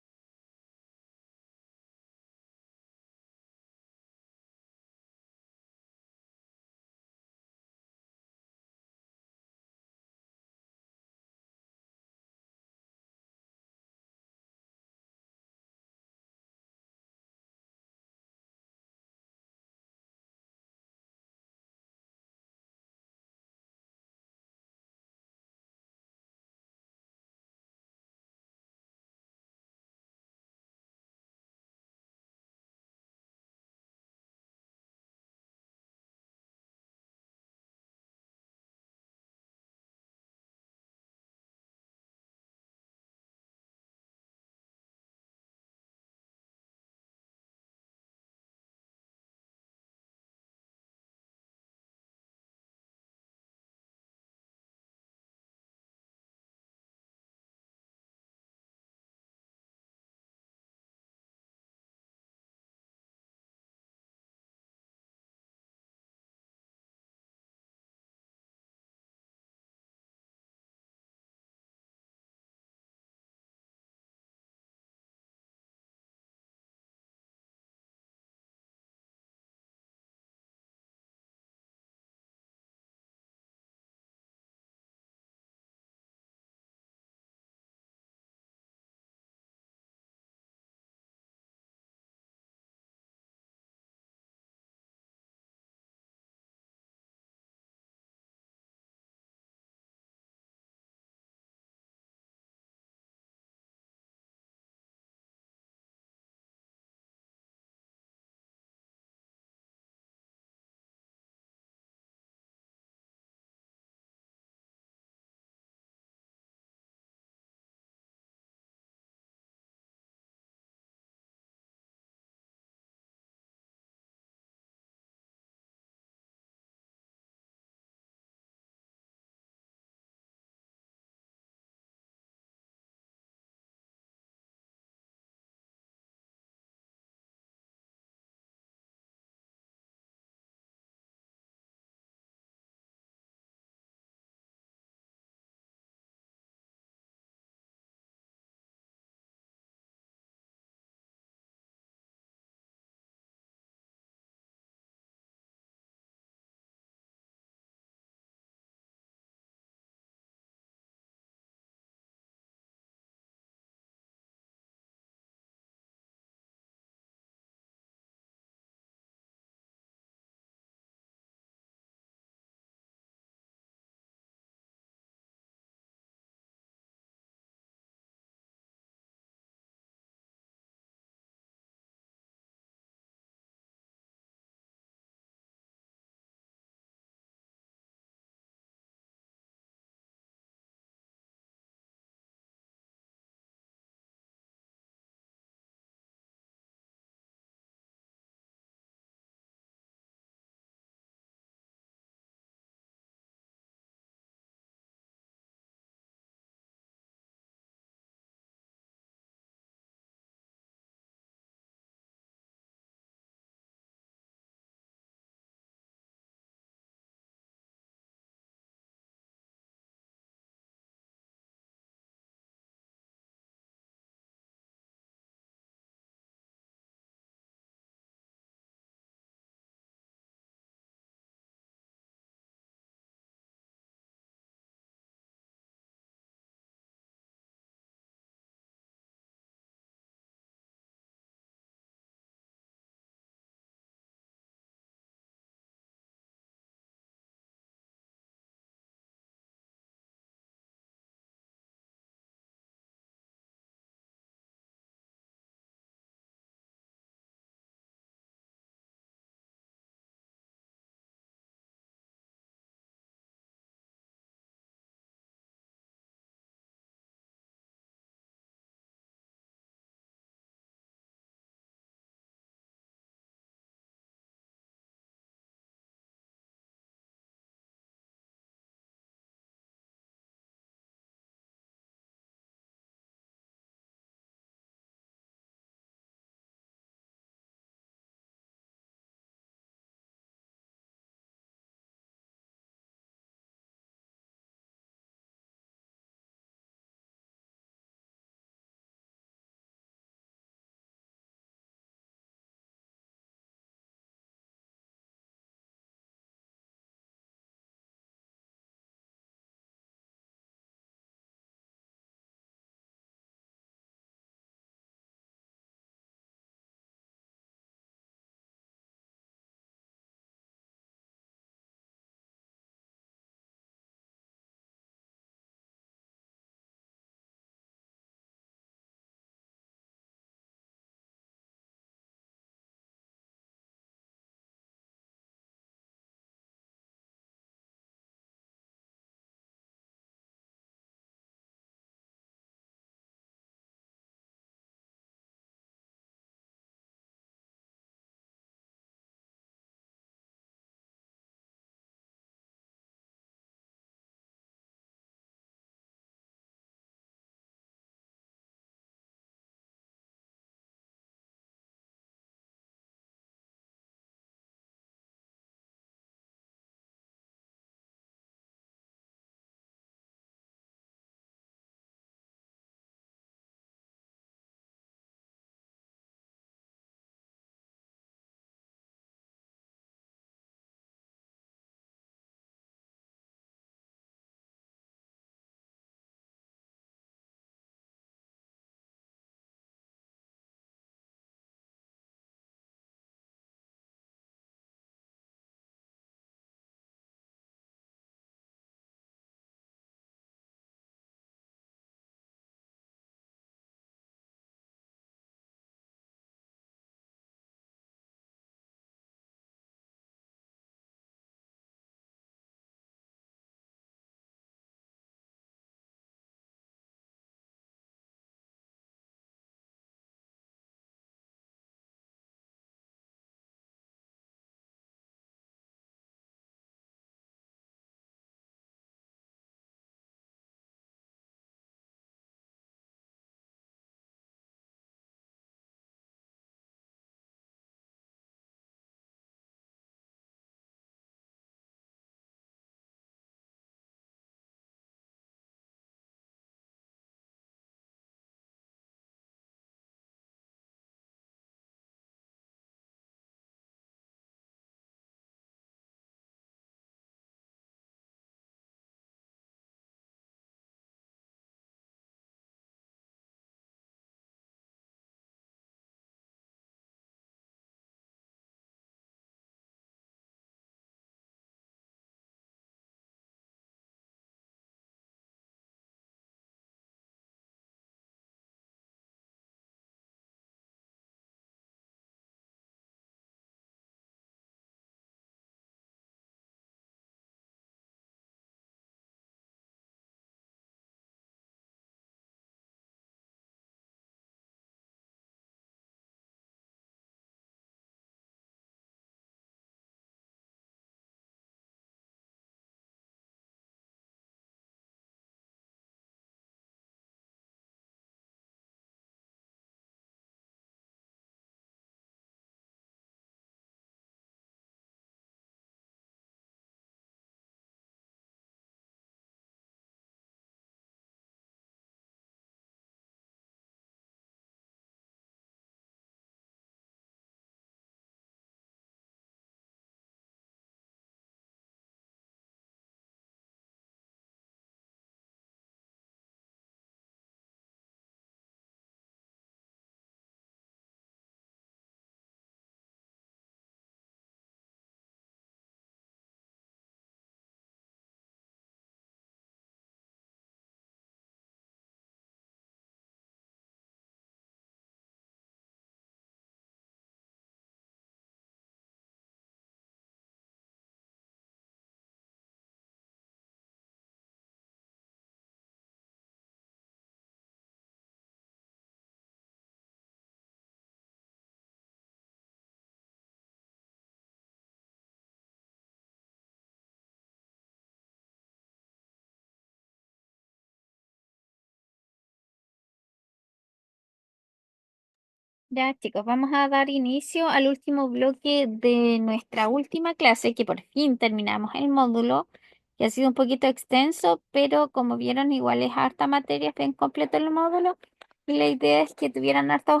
Ya, chicos, vamos a dar inicio al último bloque de nuestra última clase, que por fin terminamos el módulo, que ha sido un poquito extenso, pero como vieron, igual es harta materia, bien completo el módulo, y la idea es que tuvieran hartas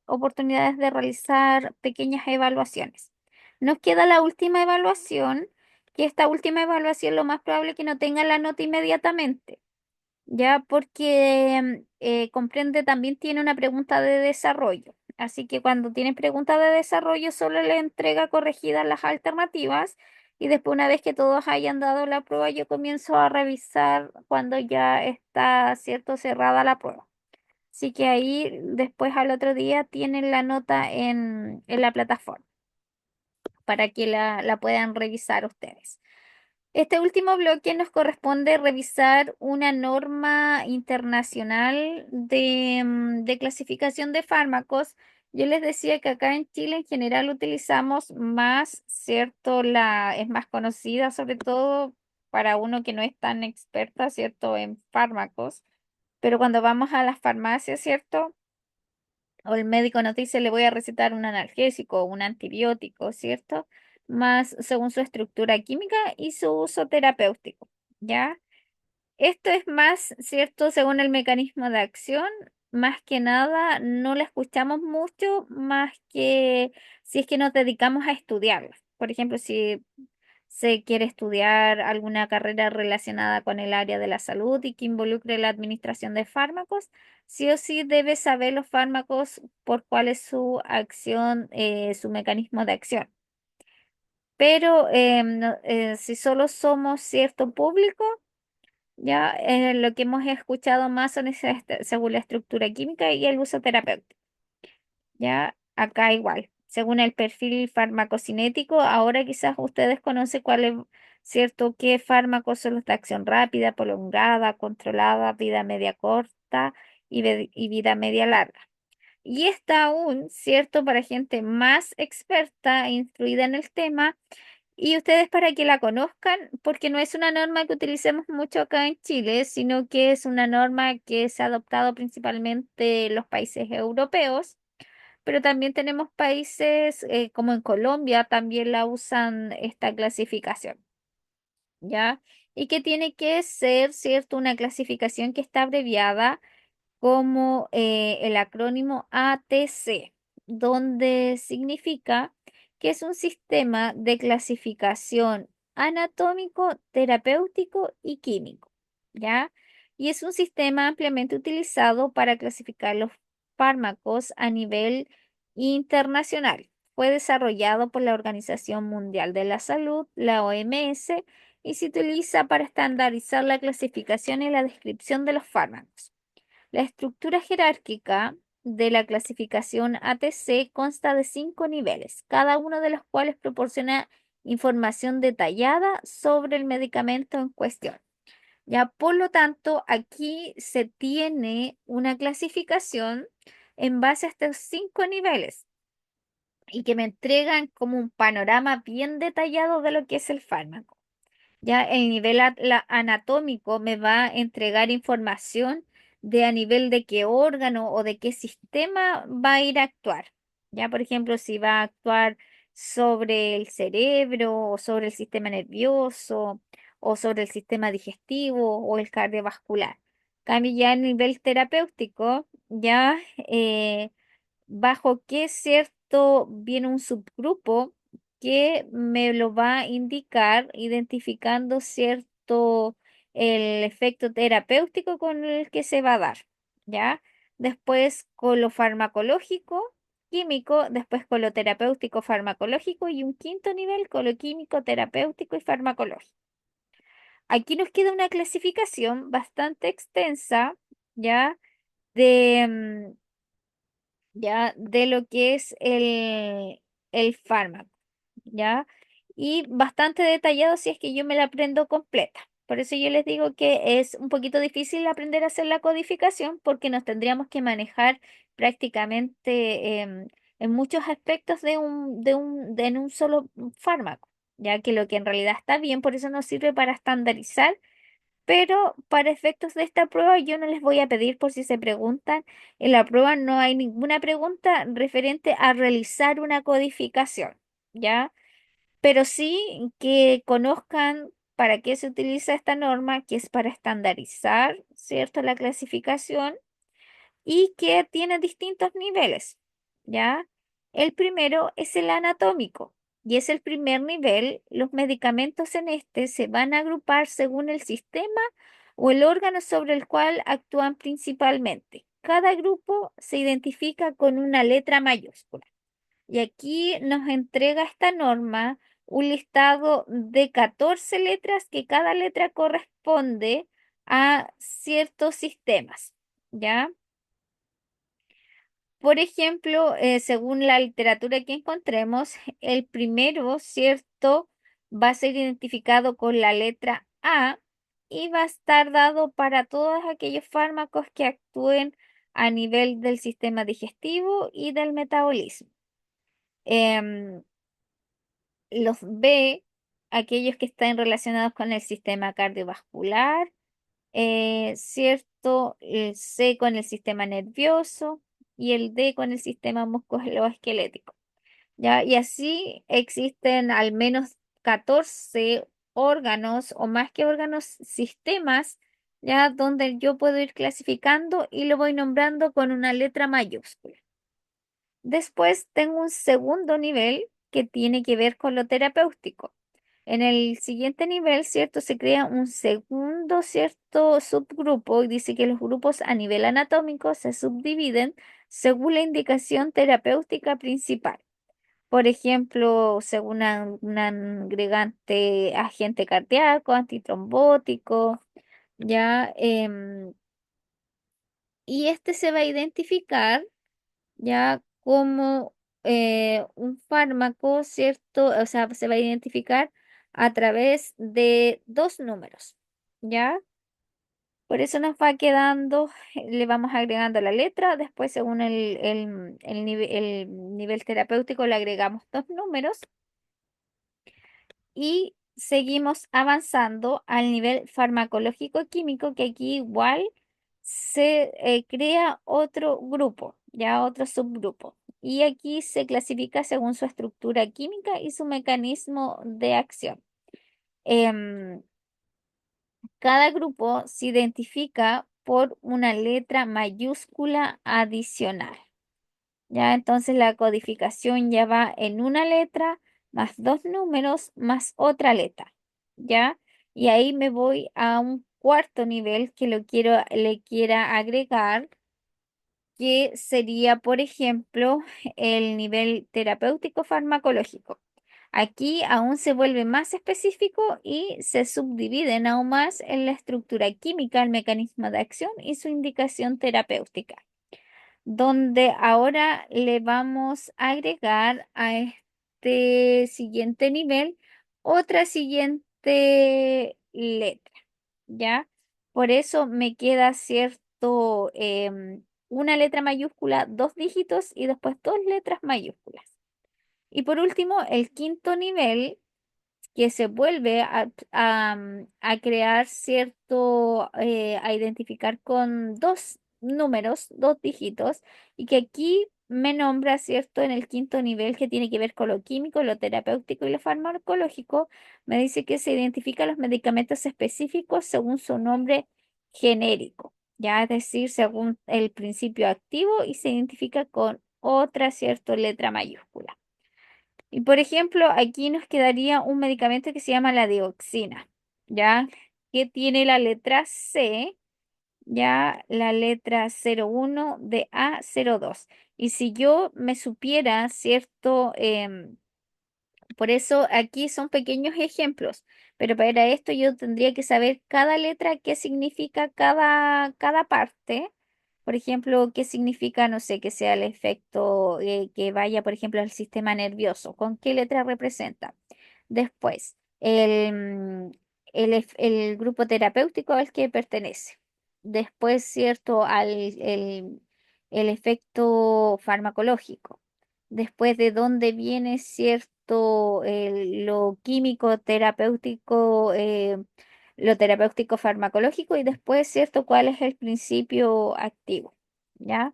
oportunidades de realizar pequeñas evaluaciones. Nos queda la última evaluación, que esta última evaluación lo más probable es que no tenga la nota inmediatamente. Ya porque comprende también tiene una pregunta de desarrollo. Así que cuando tiene pregunta de desarrollo solo le entrega corregidas las alternativas y después una vez que todos hayan dado la prueba yo comienzo a revisar cuando ya está, cierto, cerrada la prueba. Así que ahí después al otro día tienen la nota en la plataforma para que la puedan revisar ustedes. Este último bloque nos corresponde revisar una norma internacional de clasificación de fármacos. Yo les decía que acá en Chile en general utilizamos más, ¿cierto? Es más conocida, sobre todo para uno que no es tan experta, ¿cierto? En fármacos. Pero cuando vamos a las farmacias, ¿cierto? O el médico nos dice le voy a recetar un analgésico o un antibiótico, ¿cierto? Más según su estructura química y su uso terapéutico, ¿ya? Esto es más, ¿cierto? Según el mecanismo de acción, más que nada no la escuchamos mucho, más que si es que nos dedicamos a estudiarla. Por ejemplo, si se quiere estudiar alguna carrera relacionada con el área de la salud y que involucre la administración de fármacos, sí o sí debe saber los fármacos por cuál es su acción, su mecanismo de acción. Pero si solo somos cierto público, ya lo que hemos escuchado más son según la estructura química y el uso terapéutico. Ya acá igual, según el perfil farmacocinético, ahora quizás ustedes conocen cuál es, cierto, qué fármacos son los de acción rápida, prolongada, controlada, vida media corta y vida media larga. Y está aún, cierto, para gente más experta e instruida en el tema. Y ustedes para que la conozcan, porque no es una norma que utilicemos mucho acá en Chile, sino que es una norma que se ha adoptado principalmente en los países europeos, pero también tenemos países como en Colombia, también la usan esta clasificación, ¿ya? Y que tiene que ser, ¿cierto? Una clasificación que está abreviada como el acrónimo ATC, donde significa que es un sistema de clasificación anatómico, terapéutico y químico, ¿ya? Y es un sistema ampliamente utilizado para clasificar los fármacos a nivel internacional. Fue desarrollado por la Organización Mundial de la Salud, la OMS, y se utiliza para estandarizar la clasificación y la descripción de los fármacos. La estructura jerárquica de la clasificación ATC consta de 5 niveles, cada uno de los cuales proporciona información detallada sobre el medicamento en cuestión. Ya, por lo tanto, aquí se tiene una clasificación en base a estos 5 niveles y que me entregan como un panorama bien detallado de lo que es el fármaco. Ya el nivel anatómico me va a entregar información de a nivel de qué órgano o de qué sistema va a ir a actuar. Ya, por ejemplo, si va a actuar sobre el cerebro o sobre el sistema nervioso o sobre el sistema digestivo o el cardiovascular. Cambio ya el nivel terapéutico, ya bajo qué cierto viene un subgrupo que me lo va a indicar identificando cierto el efecto terapéutico con el que se va a dar, ¿ya? Después con lo farmacológico, químico, después con lo terapéutico farmacológico y un quinto nivel con lo químico, terapéutico y farmacológico. Aquí nos queda una clasificación bastante extensa, ¿ya? De, ya de lo que es el fármaco, ¿ya? Y bastante detallado si es que yo me la aprendo completa. Por eso yo les digo que es un poquito difícil aprender a hacer la codificación porque nos tendríamos que manejar prácticamente en muchos aspectos en un solo fármaco, ya que lo que en realidad está bien, por eso nos sirve para estandarizar pero para efectos de esta prueba yo no les voy a pedir por si se preguntan. En la prueba no hay ninguna pregunta referente a realizar una codificación, ¿ya? Pero sí que conozcan para qué se utiliza esta norma, que es para estandarizar, ¿cierto?, la clasificación y que tiene distintos niveles, ¿ya? El primero es el anatómico y es el primer nivel. Los medicamentos en este se van a agrupar según el sistema o el órgano sobre el cual actúan principalmente. Cada grupo se identifica con una letra mayúscula. Y aquí nos entrega esta norma un listado de 14 letras que cada letra corresponde a ciertos sistemas, ¿ya? Por ejemplo, según la literatura que encontremos, el primero, ¿cierto?, va a ser identificado con la letra A y va a estar dado para todos aquellos fármacos que actúen a nivel del sistema digestivo y del metabolismo. Em, los B, aquellos que están relacionados con el sistema cardiovascular, ¿cierto? El C con el sistema nervioso y el D con el sistema musculoesquelético, ¿ya? Y así existen al menos 14 órganos o más que órganos, sistemas, ¿ya? Donde yo puedo ir clasificando y lo voy nombrando con una letra mayúscula. Después tengo un segundo nivel que tiene que ver con lo terapéutico. En el siguiente nivel, ¿cierto? Se crea un segundo, ¿cierto?, subgrupo y dice que los grupos a nivel anatómico se subdividen según la indicación terapéutica principal. Por ejemplo, según un agregante agente cardíaco, antitrombótico, ¿ya? Y este se va a identificar ya como un fármaco, ¿cierto? O sea, se va a identificar a través de dos números, ¿ya? Por eso nos va quedando, le vamos agregando la letra, después según el nivel terapéutico le agregamos dos números y seguimos avanzando al nivel farmacológico químico, que aquí igual se crea otro grupo, ya otro subgrupo. Y aquí se clasifica según su estructura química y su mecanismo de acción. Em, Cada grupo se identifica por una letra mayúscula adicional. Ya, entonces la codificación ya va en una letra más dos números más otra letra. ¿Ya? Y ahí me voy a un cuarto nivel que le quiera agregar, que sería, por ejemplo, el nivel terapéutico farmacológico. Aquí aún se vuelve más específico y se subdividen aún más en la estructura química, el mecanismo de acción y su indicación terapéutica, donde ahora le vamos a agregar a este siguiente nivel otra siguiente letra, ¿ya? Por eso me queda cierto, una letra mayúscula, dos dígitos y después dos letras mayúsculas. Y por último, el quinto nivel que se vuelve a crear cierto, a identificar con dos números, dos dígitos, y que aquí me nombra, ¿cierto? En el quinto nivel que tiene que ver con lo químico, lo terapéutico y lo farmacológico, me dice que se identifican los medicamentos específicos según su nombre genérico, ya es decir, según el principio activo y se identifica con otra, ¿cierto?, letra mayúscula. Y por ejemplo, aquí nos quedaría un medicamento que se llama la dioxina, ¿ya? Que tiene la letra C, ya la letra 01 de A02. Y si yo me supiera, ¿cierto? Por eso aquí son pequeños ejemplos, pero para esto yo tendría que saber cada letra, qué significa cada parte. Por ejemplo, qué significa, no sé, que sea el efecto, que vaya, por ejemplo, al sistema nervioso, con qué letra representa. Después, el grupo terapéutico al que pertenece. Después, ¿cierto? El efecto farmacológico. Después, de dónde viene, ¿cierto? Lo químico terapéutico, lo terapéutico farmacológico y después, ¿cierto?, cuál es el principio activo, ¿ya?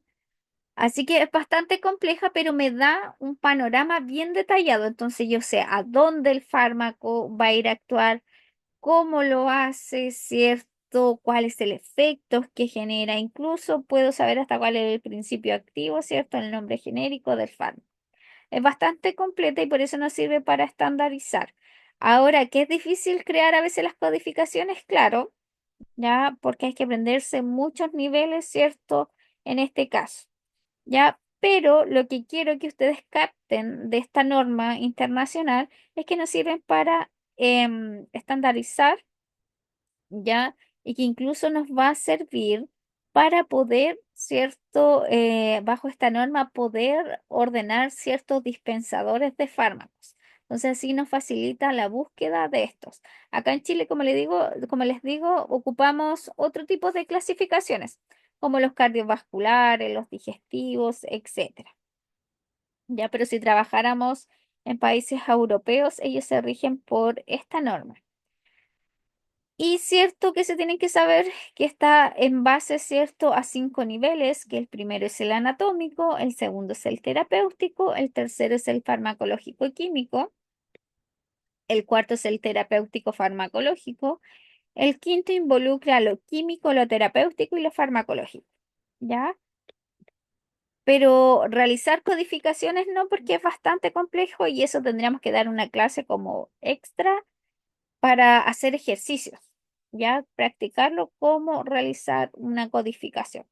Así que es bastante compleja, pero me da un panorama bien detallado. Entonces yo sé a dónde el fármaco va a ir a actuar, cómo lo hace, ¿cierto? ¿Cuál es el efecto que genera? Incluso puedo saber hasta cuál es el principio activo, ¿cierto? El nombre genérico del fármaco. Es bastante completa y por eso nos sirve para estandarizar. Ahora, que es difícil crear a veces las codificaciones, claro, ya, porque hay que aprenderse muchos niveles, ¿cierto? En este caso, ya, pero lo que quiero que ustedes capten de esta norma internacional es que nos sirven para estandarizar, ¿ya? Y que incluso nos va a servir para poder, ¿cierto? Bajo esta norma, poder ordenar ciertos dispensadores de fármacos. Entonces, así nos facilita la búsqueda de estos. Acá en Chile, como les digo, ocupamos otro tipo de clasificaciones, como los cardiovasculares, los digestivos, etcétera. Ya, pero si trabajáramos en países europeos, ellos se rigen por esta norma. Y cierto que se tienen que saber que está en base, cierto, a 5 niveles, que el primero es el anatómico, el segundo es el terapéutico, el tercero es el farmacológico y químico, el cuarto es el terapéutico farmacológico, el quinto involucra lo químico, lo terapéutico y lo farmacológico, ¿ya? Pero realizar codificaciones no, porque es bastante complejo y eso tendríamos que dar una clase como extra para hacer ejercicios, ¿ya? Practicarlo, cómo realizar una codificación,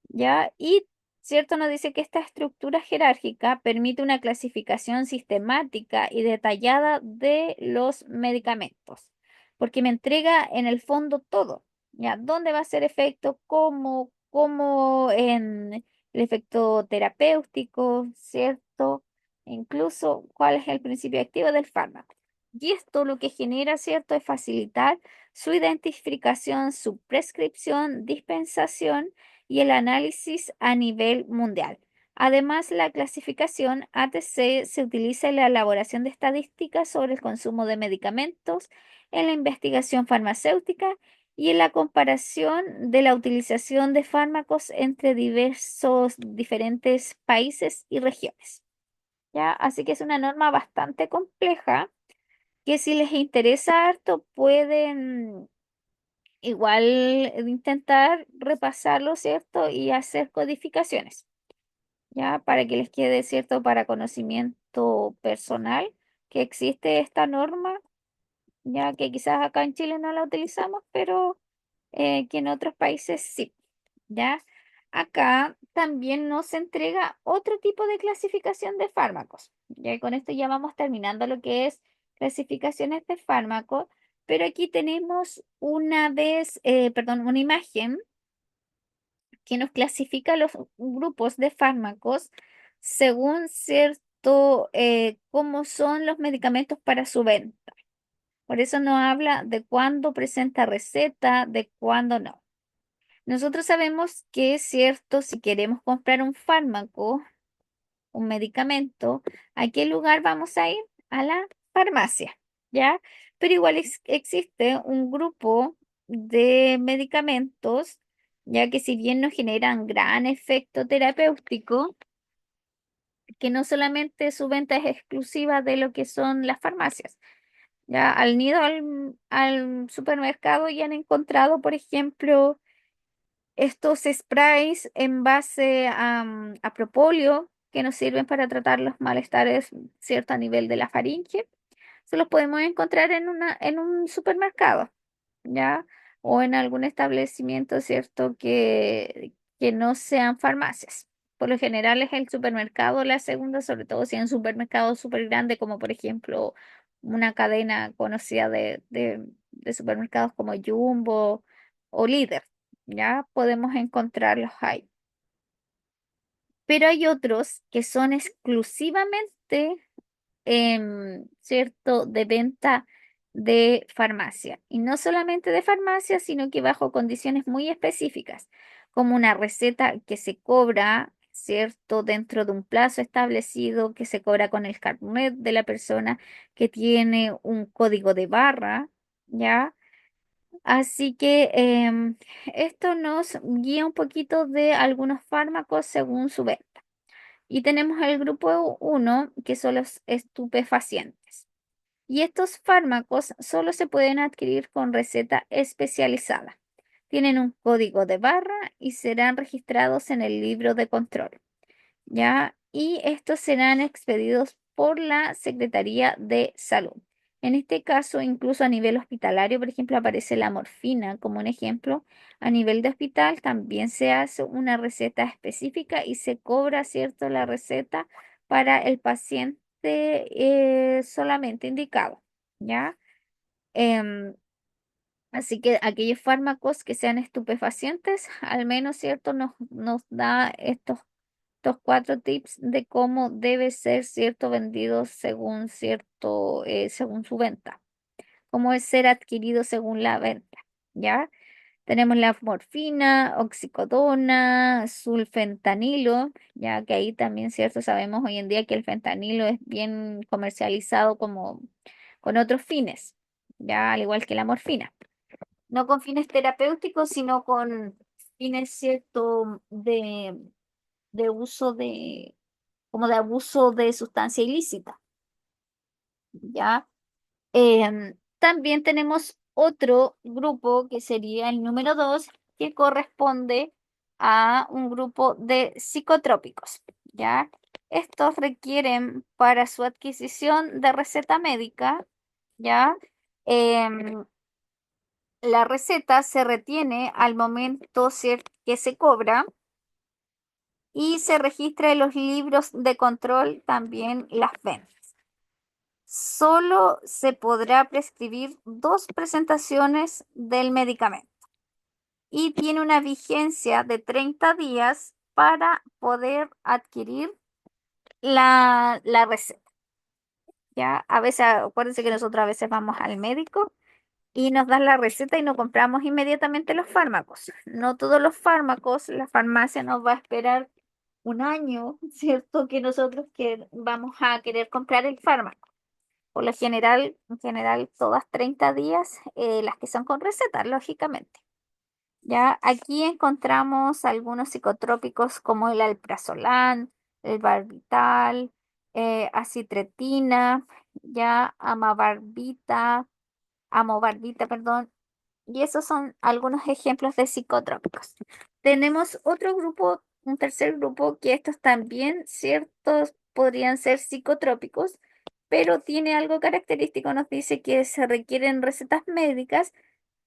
¿ya? Y, ¿cierto? Nos dice que esta estructura jerárquica permite una clasificación sistemática y detallada de los medicamentos, porque me entrega en el fondo todo, ¿ya? ¿Dónde va a ser efecto? ¿Cómo en el efecto terapéutico, ¿cierto? Incluso cuál es el principio activo del fármaco. Y esto lo que genera, ¿cierto?, es facilitar su identificación, su prescripción, dispensación y el análisis a nivel mundial. Además, la clasificación ATC se utiliza en la elaboración de estadísticas sobre el consumo de medicamentos, en la investigación farmacéutica y en la comparación de la utilización de fármacos entre diferentes países y regiones. ¿Ya? Así que es una norma bastante compleja que si les interesa harto pueden igual intentar repasarlo, ¿cierto? Y hacer codificaciones, ¿ya? Para que les quede, ¿cierto? Para conocimiento personal que existe esta norma, ya que quizás acá en Chile no la utilizamos, pero que en otros países sí, ¿ya? Acá también nos entrega otro tipo de clasificación de fármacos. Ya con esto ya vamos terminando lo que es clasificaciones de fármacos, pero aquí tenemos una imagen que nos clasifica los grupos de fármacos según cierto cómo son los medicamentos para su venta. Por eso nos habla de cuándo presenta receta, de cuándo no. Nosotros sabemos que es cierto, si queremos comprar un fármaco, un medicamento, ¿a qué lugar vamos a ir? A la farmacia, ¿ya? Pero igual existe un grupo de medicamentos, ya que si bien no generan gran efecto terapéutico, que no solamente su venta es exclusiva de lo que son las farmacias. Ya al ido al supermercado y han encontrado, por ejemplo, estos sprays en base a propóleo que nos sirven para tratar los malestares, cierto, a nivel de la faringe, se los podemos encontrar en un supermercado, ¿ya? O en algún establecimiento, ¿cierto? Que no sean farmacias. Por lo general es el supermercado la segunda, sobre todo si es un supermercado súper grande, como por ejemplo una cadena conocida de supermercados como Jumbo o Líder, ¿ya? Podemos encontrarlos ahí. Pero hay otros que son exclusivamente ¿cierto?, de venta de farmacia. Y no solamente de farmacia, sino que bajo condiciones muy específicas, como una receta que se cobra, ¿cierto?, dentro de un plazo establecido, que se cobra con el carnet de la persona, que tiene un código de barra, ¿ya? Así que esto nos guía un poquito de algunos fármacos según su venta. Y tenemos el grupo uno, que son los estupefacientes. Y estos fármacos solo se pueden adquirir con receta especializada. Tienen un código de barra y serán registrados en el libro de control, ¿ya? Y estos serán expedidos por la Secretaría de Salud. En este caso, incluso a nivel hospitalario, por ejemplo, aparece la morfina como un ejemplo. A nivel de hospital también se hace una receta específica y se cobra, ¿cierto?, la receta para el paciente solamente indicado, ¿ya? Em, Así que aquellos fármacos que sean estupefacientes, al menos, ¿cierto? Nos da estos cuatro tips de cómo debe ser, ¿cierto?, vendido según según su venta, cómo es ser adquirido según la venta, ¿ya? Tenemos la morfina, oxicodona, sulfentanilo, ya que ahí también, ¿cierto? Sabemos hoy en día que el fentanilo es bien comercializado como con otros fines, ya al igual que la morfina. No con fines terapéuticos, sino con fines, ¿cierto?, de uso como de abuso de sustancia ilícita, ¿ya? También tenemos otro grupo que sería el número 2, que corresponde a un grupo de psicotrópicos, ¿ya? Estos requieren para su adquisición de receta médica, ¿ya? Em, la receta se retiene al momento que se cobra y se registra en los libros de control también las ventas. Solo se podrá prescribir 2 presentaciones del medicamento y tiene una vigencia de 30 días para poder adquirir la receta. Ya, a veces, acuérdense que nosotros a veces vamos al médico y nos dan la receta y no compramos inmediatamente los fármacos. No todos los fármacos, la farmacia nos va a esperar un año, ¿cierto? Que nosotros que vamos a querer comprar el fármaco. Por lo general, en general, todas 30 días, las que son con receta, lógicamente. Ya aquí encontramos algunos psicotrópicos como el alprazolam, el barbital, acitretina, ya amobarbita, perdón, y esos son algunos ejemplos de psicotrópicos. Tenemos otro grupo, un tercer grupo, que estos también, ciertos, podrían ser psicotrópicos, pero tiene algo característico, nos dice que se requieren recetas médicas,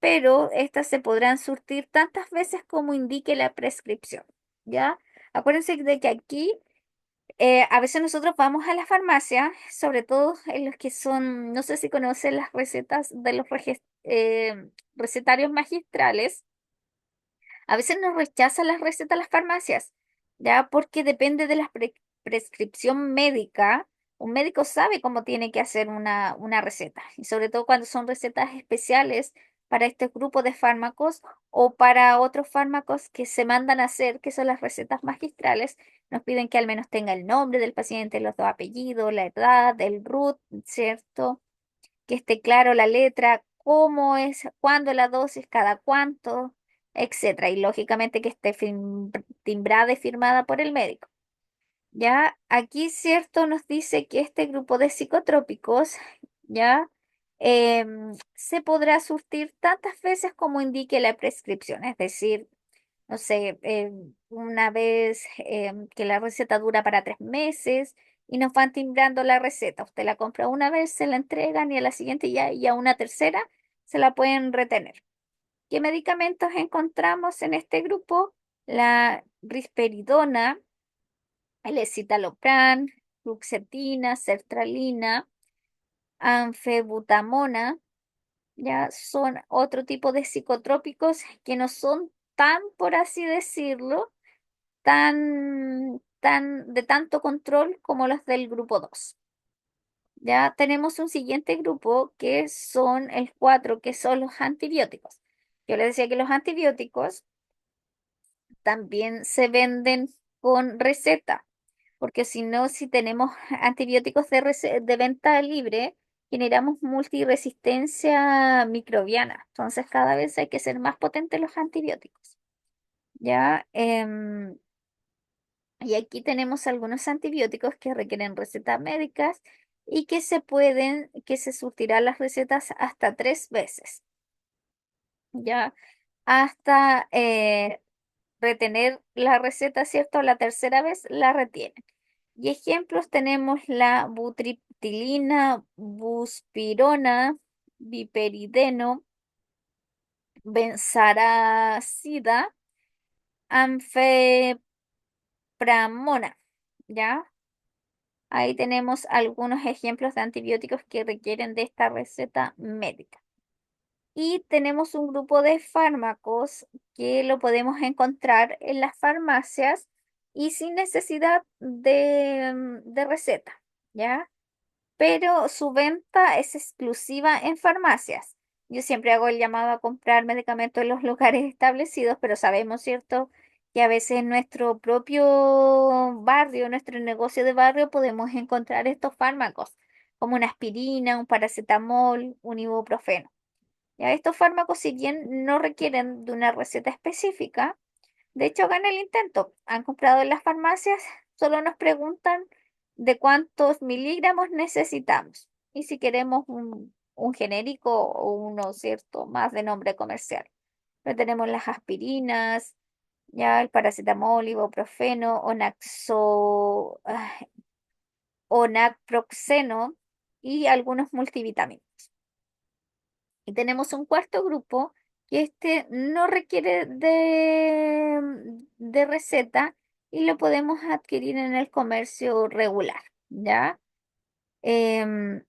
pero estas se podrán surtir tantas veces como indique la prescripción, ¿ya? Acuérdense de que aquí a veces nosotros vamos a la farmacia, sobre todo en los que son, no sé si conocen las recetas de los recetarios magistrales. A veces nos rechazan las recetas las farmacias, ya porque depende de la prescripción médica. Un médico sabe cómo tiene que hacer una receta, y sobre todo cuando son recetas especiales para este grupo de fármacos o para otros fármacos que se mandan a hacer, que son las recetas magistrales. Nos piden que al menos tenga el nombre del paciente, los 2 apellidos, la edad, el RUT, ¿cierto? Que esté claro la letra, cómo es, cuándo la dosis, cada cuánto, etcétera. Y lógicamente que esté timbrada y firmada por el médico. Ya aquí, cierto, nos dice que este grupo de psicotrópicos, ya, se podrá surtir tantas veces como indique la prescripción, es decir, no sé, una vez que la receta dura para 3 meses y nos van timbrando la receta. Usted la compra una vez, se la entregan y a la siguiente ya, y a una tercera se la pueden retener. ¿Qué medicamentos encontramos en este grupo? La risperidona, el escitalopram, fluoxetina, sertralina, anfebutamona, ya son otro tipo de psicotrópicos que no son tan, por así decirlo, de tanto control como los del grupo 2. Ya tenemos un siguiente grupo que son el 4, que son los antibióticos. Yo les decía que los antibióticos también se venden con receta, porque si no, si tenemos antibióticos de venta libre generamos multiresistencia microbiana. Entonces, cada vez hay que ser más potentes los antibióticos. ¿Ya? Y aquí tenemos algunos antibióticos que requieren recetas médicas y que se surtirán las recetas hasta 3 veces. ¿Ya? Hasta retener la receta, ¿cierto? La tercera vez la retienen. Y ejemplos tenemos la butriptilina, buspirona, biperideno, benzaracida, anfepramona, ¿ya? Ahí tenemos algunos ejemplos de antibióticos que requieren de esta receta médica. Y tenemos un grupo de fármacos que lo podemos encontrar en las farmacias y sin necesidad de receta, ¿ya? Pero su venta es exclusiva en farmacias. Yo siempre hago el llamado a comprar medicamentos en los lugares establecidos, pero sabemos, ¿cierto?, que a veces en nuestro propio barrio, nuestro negocio de barrio, podemos encontrar estos fármacos, como una aspirina, un paracetamol, un ibuprofeno. Ya estos fármacos, si bien no requieren de una receta específica, de hecho hagan el intento. Han comprado en las farmacias, solo nos preguntan de cuántos miligramos necesitamos y si queremos un genérico o uno, cierto, más de nombre comercial. Pero tenemos las aspirinas, ya el paracetamol, ibuprofeno, o naproxeno y algunos multivitamínicos. Y tenemos un cuarto grupo que este no requiere de receta y lo podemos adquirir en el comercio regular, ¿ya? Em,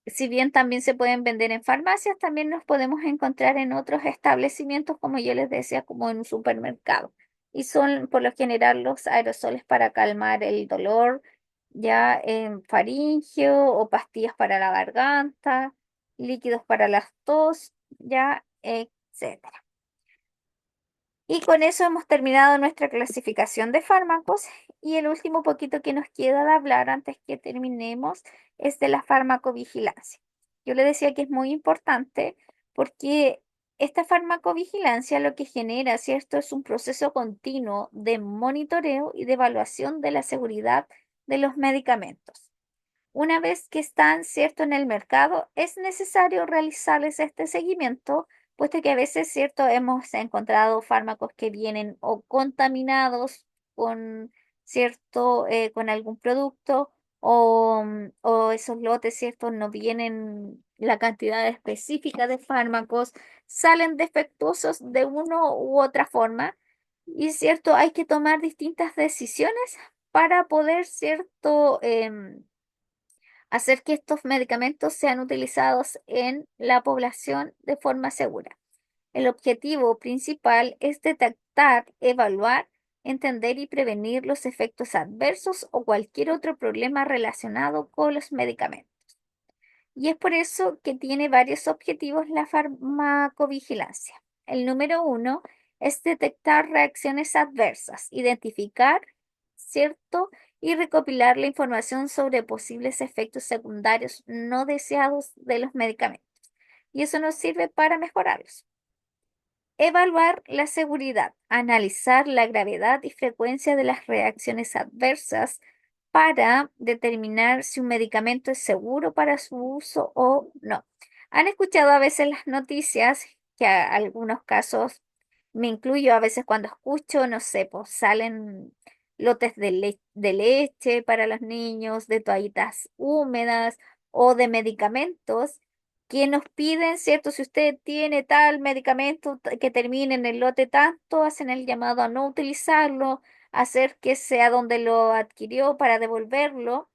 si bien también se pueden vender en farmacias, también nos podemos encontrar en otros establecimientos, como yo les decía, como en un supermercado. Y son por lo general los aerosoles para calmar el dolor, ya en faringio o pastillas para la garganta, líquidos para la tos, ya, etcétera. Y con eso hemos terminado nuestra clasificación de fármacos y el último poquito que nos queda de hablar antes que terminemos es de la farmacovigilancia. Yo le decía que es muy importante porque esta farmacovigilancia lo que genera, ¿cierto? Es un proceso continuo de monitoreo y de evaluación de la seguridad de los medicamentos. Una vez que están, ¿cierto?, en el mercado, es necesario realizarles este seguimiento, puesto que a veces, ¿cierto?, hemos encontrado fármacos que vienen o contaminados con, ¿cierto?, con algún producto o esos lotes, ¿cierto?, no vienen la cantidad específica de fármacos, salen defectuosos de una u otra forma y, ¿cierto?, hay que tomar distintas decisiones para poder, ¿cierto?, hacer que estos medicamentos sean utilizados en la población de forma segura. El objetivo principal es detectar, evaluar, entender y prevenir los efectos adversos o cualquier otro problema relacionado con los medicamentos. Y es por eso que tiene varios objetivos la farmacovigilancia. El número uno es detectar reacciones adversas, identificar, ¿cierto? Y recopilar la información sobre posibles efectos secundarios no deseados de los medicamentos. Y eso nos sirve para mejorarlos. Evaluar la seguridad, analizar la gravedad y frecuencia de las reacciones adversas para determinar si un medicamento es seguro para su uso o no. Han escuchado a veces las noticias que algunos casos, me incluyo a veces cuando escucho, no sé, pues salen lotes de leche para los niños, de toallitas húmedas o de medicamentos que nos piden, ¿cierto? Si usted tiene tal medicamento que termine en el lote tanto, hacen el llamado a no utilizarlo, hacer que sea donde lo adquirió para devolverlo.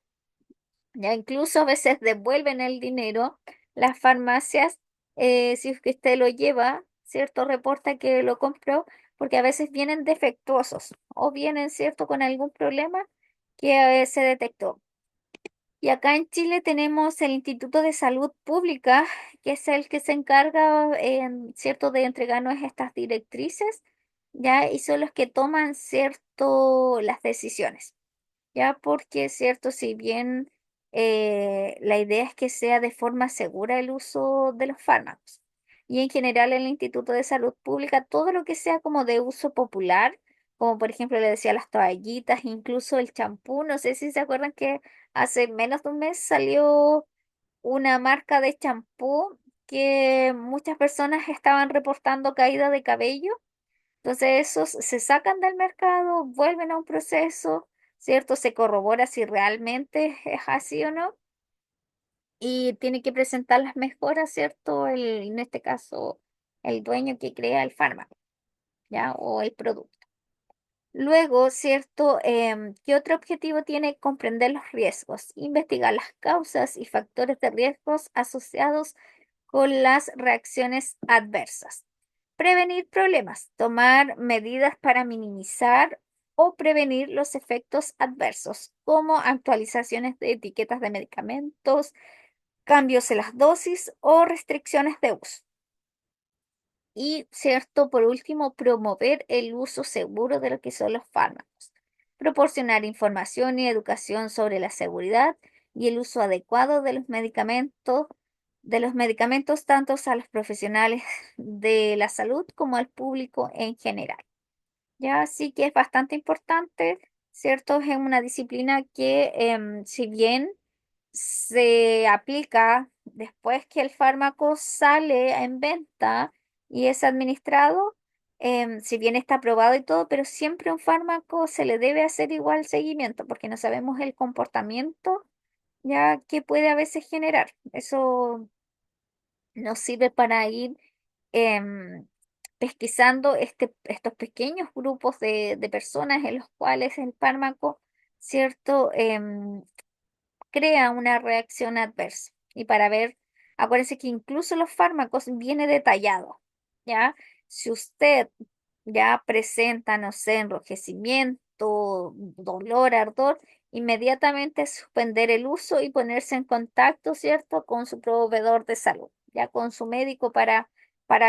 Ya incluso a veces devuelven el dinero. Las farmacias, si es que usted lo lleva, ¿cierto? Reporta que lo compró, porque a veces vienen defectuosos o vienen, ¿cierto?, con algún problema que se detectó. Y acá en Chile tenemos el Instituto de Salud Pública, que es el que se encarga, ¿cierto?, de entregarnos estas directrices, ¿ya? Y son los que toman, ¿cierto?, las decisiones, ¿ya? Porque, ¿cierto?, si bien la idea es que sea de forma segura el uso de los fármacos. Y en general en el Instituto de Salud Pública, todo lo que sea como de uso popular, como por ejemplo le decía las toallitas, incluso el champú, no sé si se acuerdan que hace menos de un mes salió una marca de champú que muchas personas estaban reportando caída de cabello. Entonces esos se sacan del mercado, vuelven a un proceso, ¿cierto? Se corrobora si realmente es así o no y tiene que presentar las mejoras, ¿cierto? En este caso, el dueño que crea el fármaco, ¿ya? O el producto. Luego, ¿cierto? ¿Qué otro objetivo tiene? Comprender los riesgos, investigar las causas y factores de riesgos asociados con las reacciones adversas. Prevenir problemas, tomar medidas para minimizar o prevenir los efectos adversos, como actualizaciones de etiquetas de medicamentos, cambios en las dosis o restricciones de uso. Y, cierto, por último, promover el uso seguro de lo que son los fármacos. Proporcionar información y educación sobre la seguridad y el uso adecuado de los medicamentos tanto a los profesionales de la salud como al público en general. Ya, sí que es bastante importante, ¿cierto? Es una disciplina que, si bien se aplica después que el fármaco sale en venta y es administrado, si bien está aprobado y todo, pero siempre un fármaco se le debe hacer igual seguimiento porque no sabemos el comportamiento ya que puede a veces generar. Eso nos sirve para ir em, pesquisando estos pequeños grupos de personas en los cuales el fármaco, ¿cierto? Crea una reacción adversa. Y para ver, acuérdense que incluso los fármacos viene detallado, ¿ya? Si usted ya presenta, no sé, enrojecimiento, dolor, ardor, inmediatamente suspender el uso y ponerse en contacto, ¿cierto?, con su proveedor de salud, ya con su médico para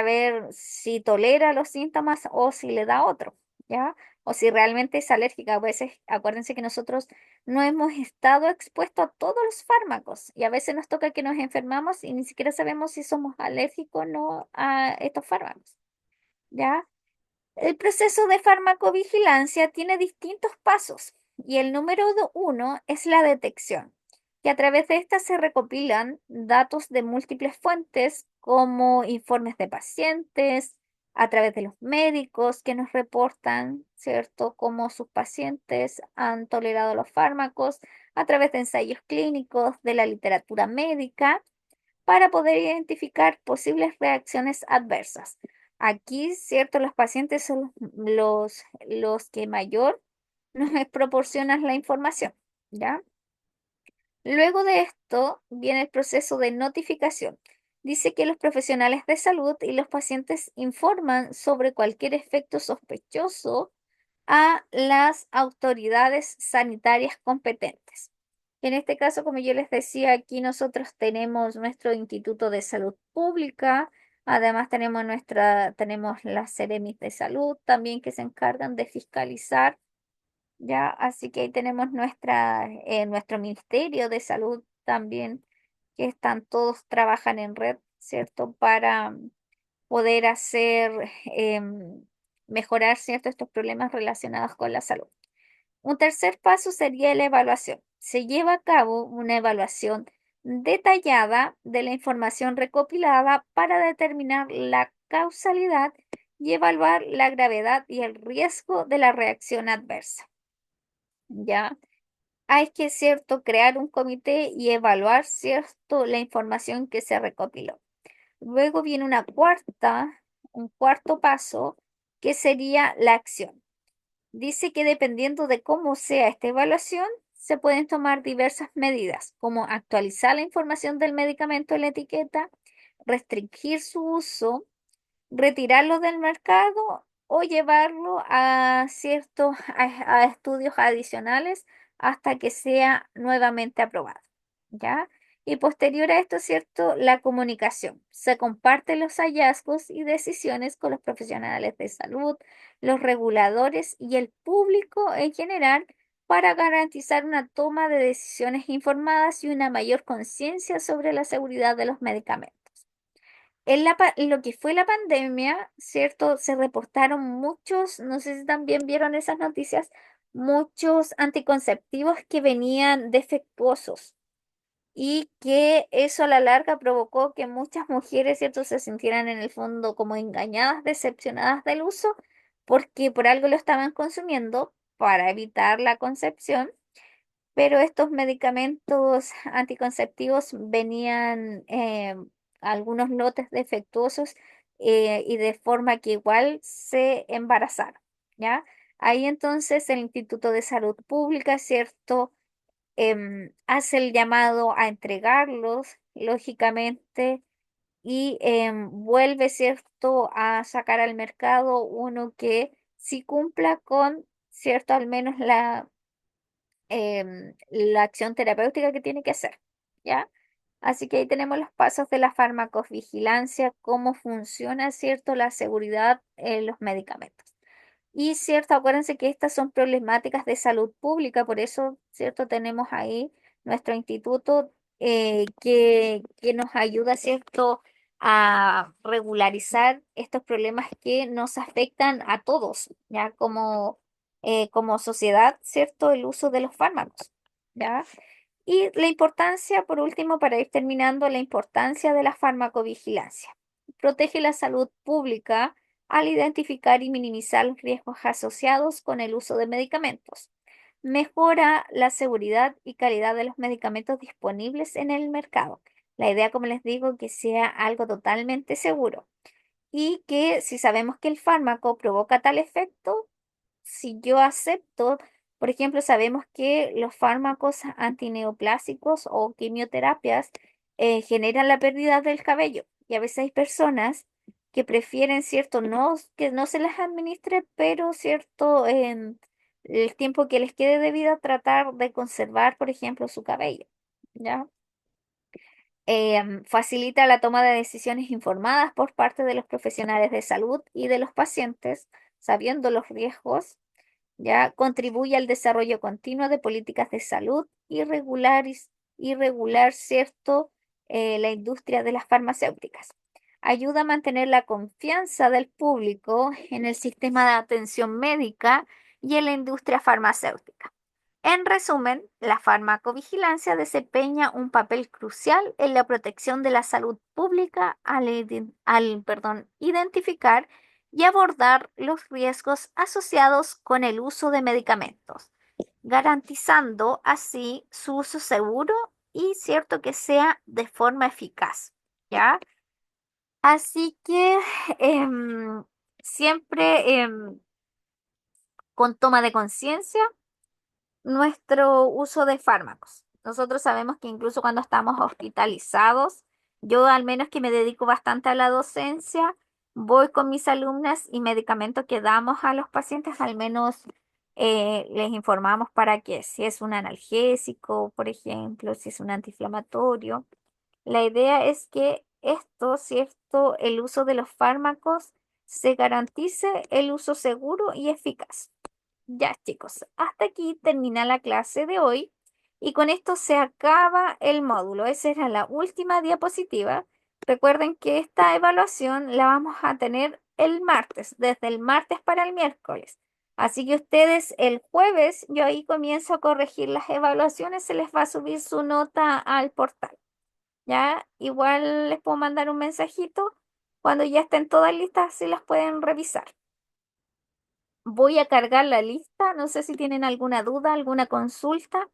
ver si tolera los síntomas o si le da otro, ¿ya? O si realmente es alérgica. A veces, acuérdense que nosotros no hemos estado expuestos a todos los fármacos y a veces nos toca que nos enfermamos y ni siquiera sabemos si somos alérgicos o no a estos fármacos, ¿ya? El proceso de farmacovigilancia tiene distintos pasos y el uno es la detección, que a través de esta se recopilan datos de múltiples fuentes como informes de pacientes, a través de los médicos que nos reportan, ¿cierto?, cómo sus pacientes han tolerado los fármacos, a través de ensayos clínicos, de la literatura médica para poder identificar posibles reacciones adversas. Aquí, cierto, los pacientes son los que mayor nos proporcionan la información, ¿ya? Luego de esto viene el proceso de notificación. Dice que los profesionales de salud y los pacientes informan sobre cualquier efecto sospechoso a las autoridades sanitarias competentes. En este caso, como yo les decía, aquí nosotros tenemos nuestro Instituto de Salud Pública, además tenemos las Seremis de Salud también que se encargan de fiscalizar, ¿ya? Así que ahí tenemos nuestro Ministerio de Salud también, que están todos, trabajan en red, ¿cierto? Para poder mejorar, ¿cierto?, estos problemas relacionados con la salud. Un tercer paso sería la evaluación. Se lleva a cabo una evaluación detallada de la información recopilada para determinar la causalidad y evaluar la gravedad y el riesgo de la reacción adversa. ¿Ya? Hay que, cierto, crear un comité y evaluar, cierto, la información que se recopiló. Luego viene un cuarto paso, que sería la acción. Dice que dependiendo de cómo sea esta evaluación, se pueden tomar diversas medidas, como actualizar la información del medicamento en la etiqueta, restringir su uso, retirarlo del mercado o llevarlo a estudios adicionales hasta que sea nuevamente aprobado, ¿ya? Y posterior a esto, ¿cierto? La comunicación. Se comparten los hallazgos y decisiones con los profesionales de salud, los reguladores y el público en general para garantizar una toma de decisiones informadas y una mayor conciencia sobre la seguridad de los medicamentos. En lo que fue la pandemia, ¿cierto? Se reportaron muchos, no sé si también vieron esas noticias, muchos anticonceptivos que venían defectuosos y que eso a la larga provocó que muchas mujeres, ¿cierto?, se sintieran en el fondo como engañadas, decepcionadas del uso, porque por algo lo estaban consumiendo para evitar la concepción, pero estos medicamentos anticonceptivos venían algunos lotes defectuosos y de forma que igual se embarazaron, ¿ya? Ahí entonces el Instituto de Salud Pública, ¿cierto? Hace el llamado a entregarlos, lógicamente, y vuelve, ¿cierto?, a sacar al mercado uno que sí cumpla con, ¿cierto?, al menos la acción terapéutica que tiene que hacer, ¿ya? Así que ahí tenemos los pasos de la farmacovigilancia, cómo funciona, ¿cierto?, la seguridad en los medicamentos. Y cierto, acuérdense que estas son problemáticas de salud pública, por eso, cierto, tenemos ahí nuestro instituto que nos ayuda, cierto, a regularizar estos problemas que nos afectan a todos, ya como sociedad, cierto, el uso de los fármacos, ya. Y la importancia, por último, para ir terminando, la importancia de la farmacovigilancia. Protege la salud pública al identificar y minimizar los riesgos asociados con el uso de medicamentos. Mejora la seguridad y calidad de los medicamentos disponibles en el mercado. La idea, como les digo, que sea algo totalmente seguro y que si sabemos que el fármaco provoca tal efecto, si yo acepto, por ejemplo, sabemos que los fármacos antineoplásicos o quimioterapias generan la pérdida del cabello y a veces hay personas que prefieren, cierto, no que no se les administre, pero cierto, en el tiempo que les quede de vida tratar de conservar, por ejemplo, su cabello, ¿ya? Facilita la toma de decisiones informadas por parte de los profesionales de salud y de los pacientes, sabiendo los riesgos, ya contribuye al desarrollo continuo de políticas de salud y regular, ¿cierto? La industria de las farmacéuticas. Ayuda a mantener la confianza del público en el sistema de atención médica y en la industria farmacéutica. En resumen, la farmacovigilancia desempeña un papel crucial en la protección de la salud pública al identificar y abordar los riesgos asociados con el uso de medicamentos, garantizando así su uso seguro y cierto que sea de forma eficaz, ¿ya? Así que siempre con toma de conciencia nuestro uso de fármacos. Nosotros sabemos que incluso cuando estamos hospitalizados, yo al menos que me dedico bastante a la docencia, voy con mis alumnas y medicamentos que damos a los pacientes, al menos les informamos para que si es un analgésico, por ejemplo, si es un antiinflamatorio. La idea es que esto, ¿cierto? El uso de los fármacos se garantice el uso seguro y eficaz. Ya, chicos, hasta aquí termina la clase de hoy y con esto se acaba el módulo. Esa era la última diapositiva. Recuerden que esta evaluación la vamos a tener el martes, desde el martes para el miércoles. Así que ustedes el jueves, yo ahí comienzo a corregir las evaluaciones, se les va a subir su nota al portal. Ya, igual les puedo mandar un mensajito cuando ya estén todas listas, si las pueden revisar. Voy a cargar la lista. No sé si tienen alguna duda, alguna consulta.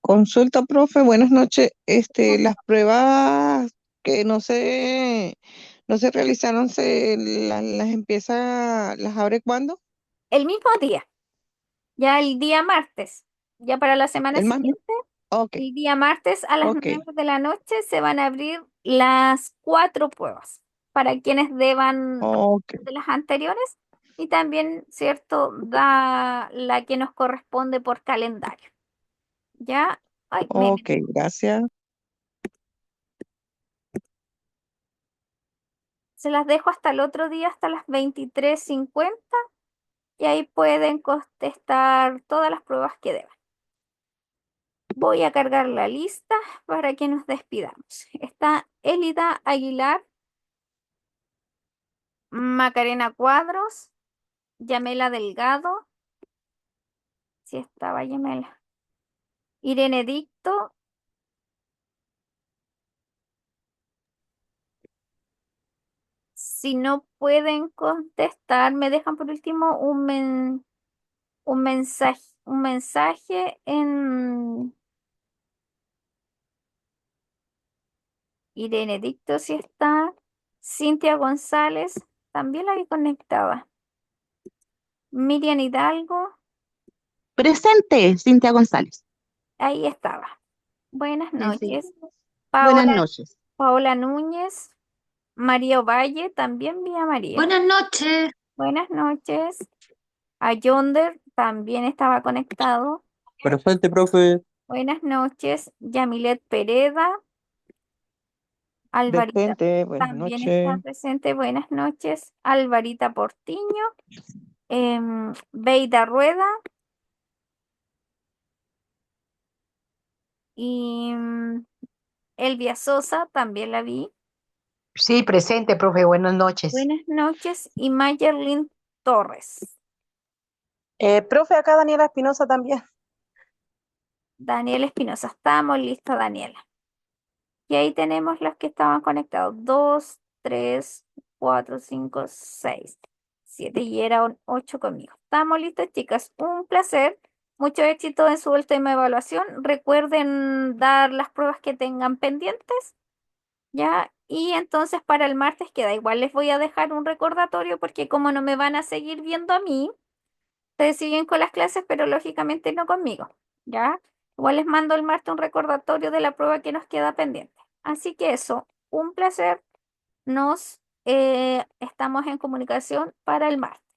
Consulta, profe, buenas noches. Dígame. Las pruebas que no se realizaron, las empieza, ¿las abre cuándo? El mismo día, ya el día martes, ya para la semana El más, siguiente, ok, el día martes a las ok, 9 de la noche se van a abrir las 4 pruebas para quienes deban ok, de las anteriores y también, ¿cierto? Da la que nos corresponde por calendario. Ya, ay, me ok, gracias. se las dejo hasta el otro día, hasta las 23:50. y ahí pueden contestar todas las pruebas que deban. Voy a cargar la lista para que nos despidamos. Está Elida Aguilar, Macarena Cuadros, Yamela Delgado, si estaba Yamela, Irene Dicto, si no pueden contestar, me dejan por último un mensaje en Irene Dicto, si está, Cintia González, también la vi conectada, Miriam Hidalgo, Presente, Cintia González. ahí estaba. Buenas Sí. noches. Buenas Paola, noches. Paola Núñez, María Ovalle, también vi a María. Buenas noches. Buenas noches. A Yonder también estaba conectado. Presente, profe. Buenas noches. Yamilet Pereda, Alvarita Presente, buenas también está noches. presente. Buenas noches. Alvarita Portiño, Beida Rueda y Elvia Sosa, también la vi. Sí, presente, profe. Buenas noches. Buenas noches. Y Mayerlin Torres. Profe, acá Daniela Espinosa también. Daniela Espinosa. Estamos listos, Daniela. Y ahí tenemos los que estaban conectados. 2, 3, 4, 5, 6, 7. Y eran 8 conmigo. Estamos listos, chicas. Un placer. Mucho éxito en su última evaluación. Recuerden dar las pruebas que tengan pendientes. ¿Ya? Y entonces para el martes queda. Igual les voy a dejar un recordatorio porque como no me van a seguir viendo a mí, ustedes siguen con las clases, pero lógicamente no conmigo. ¿Ya? Igual les mando el martes un recordatorio de la prueba que nos queda pendiente. Así que eso, un placer. Nos estamos en comunicación para el martes.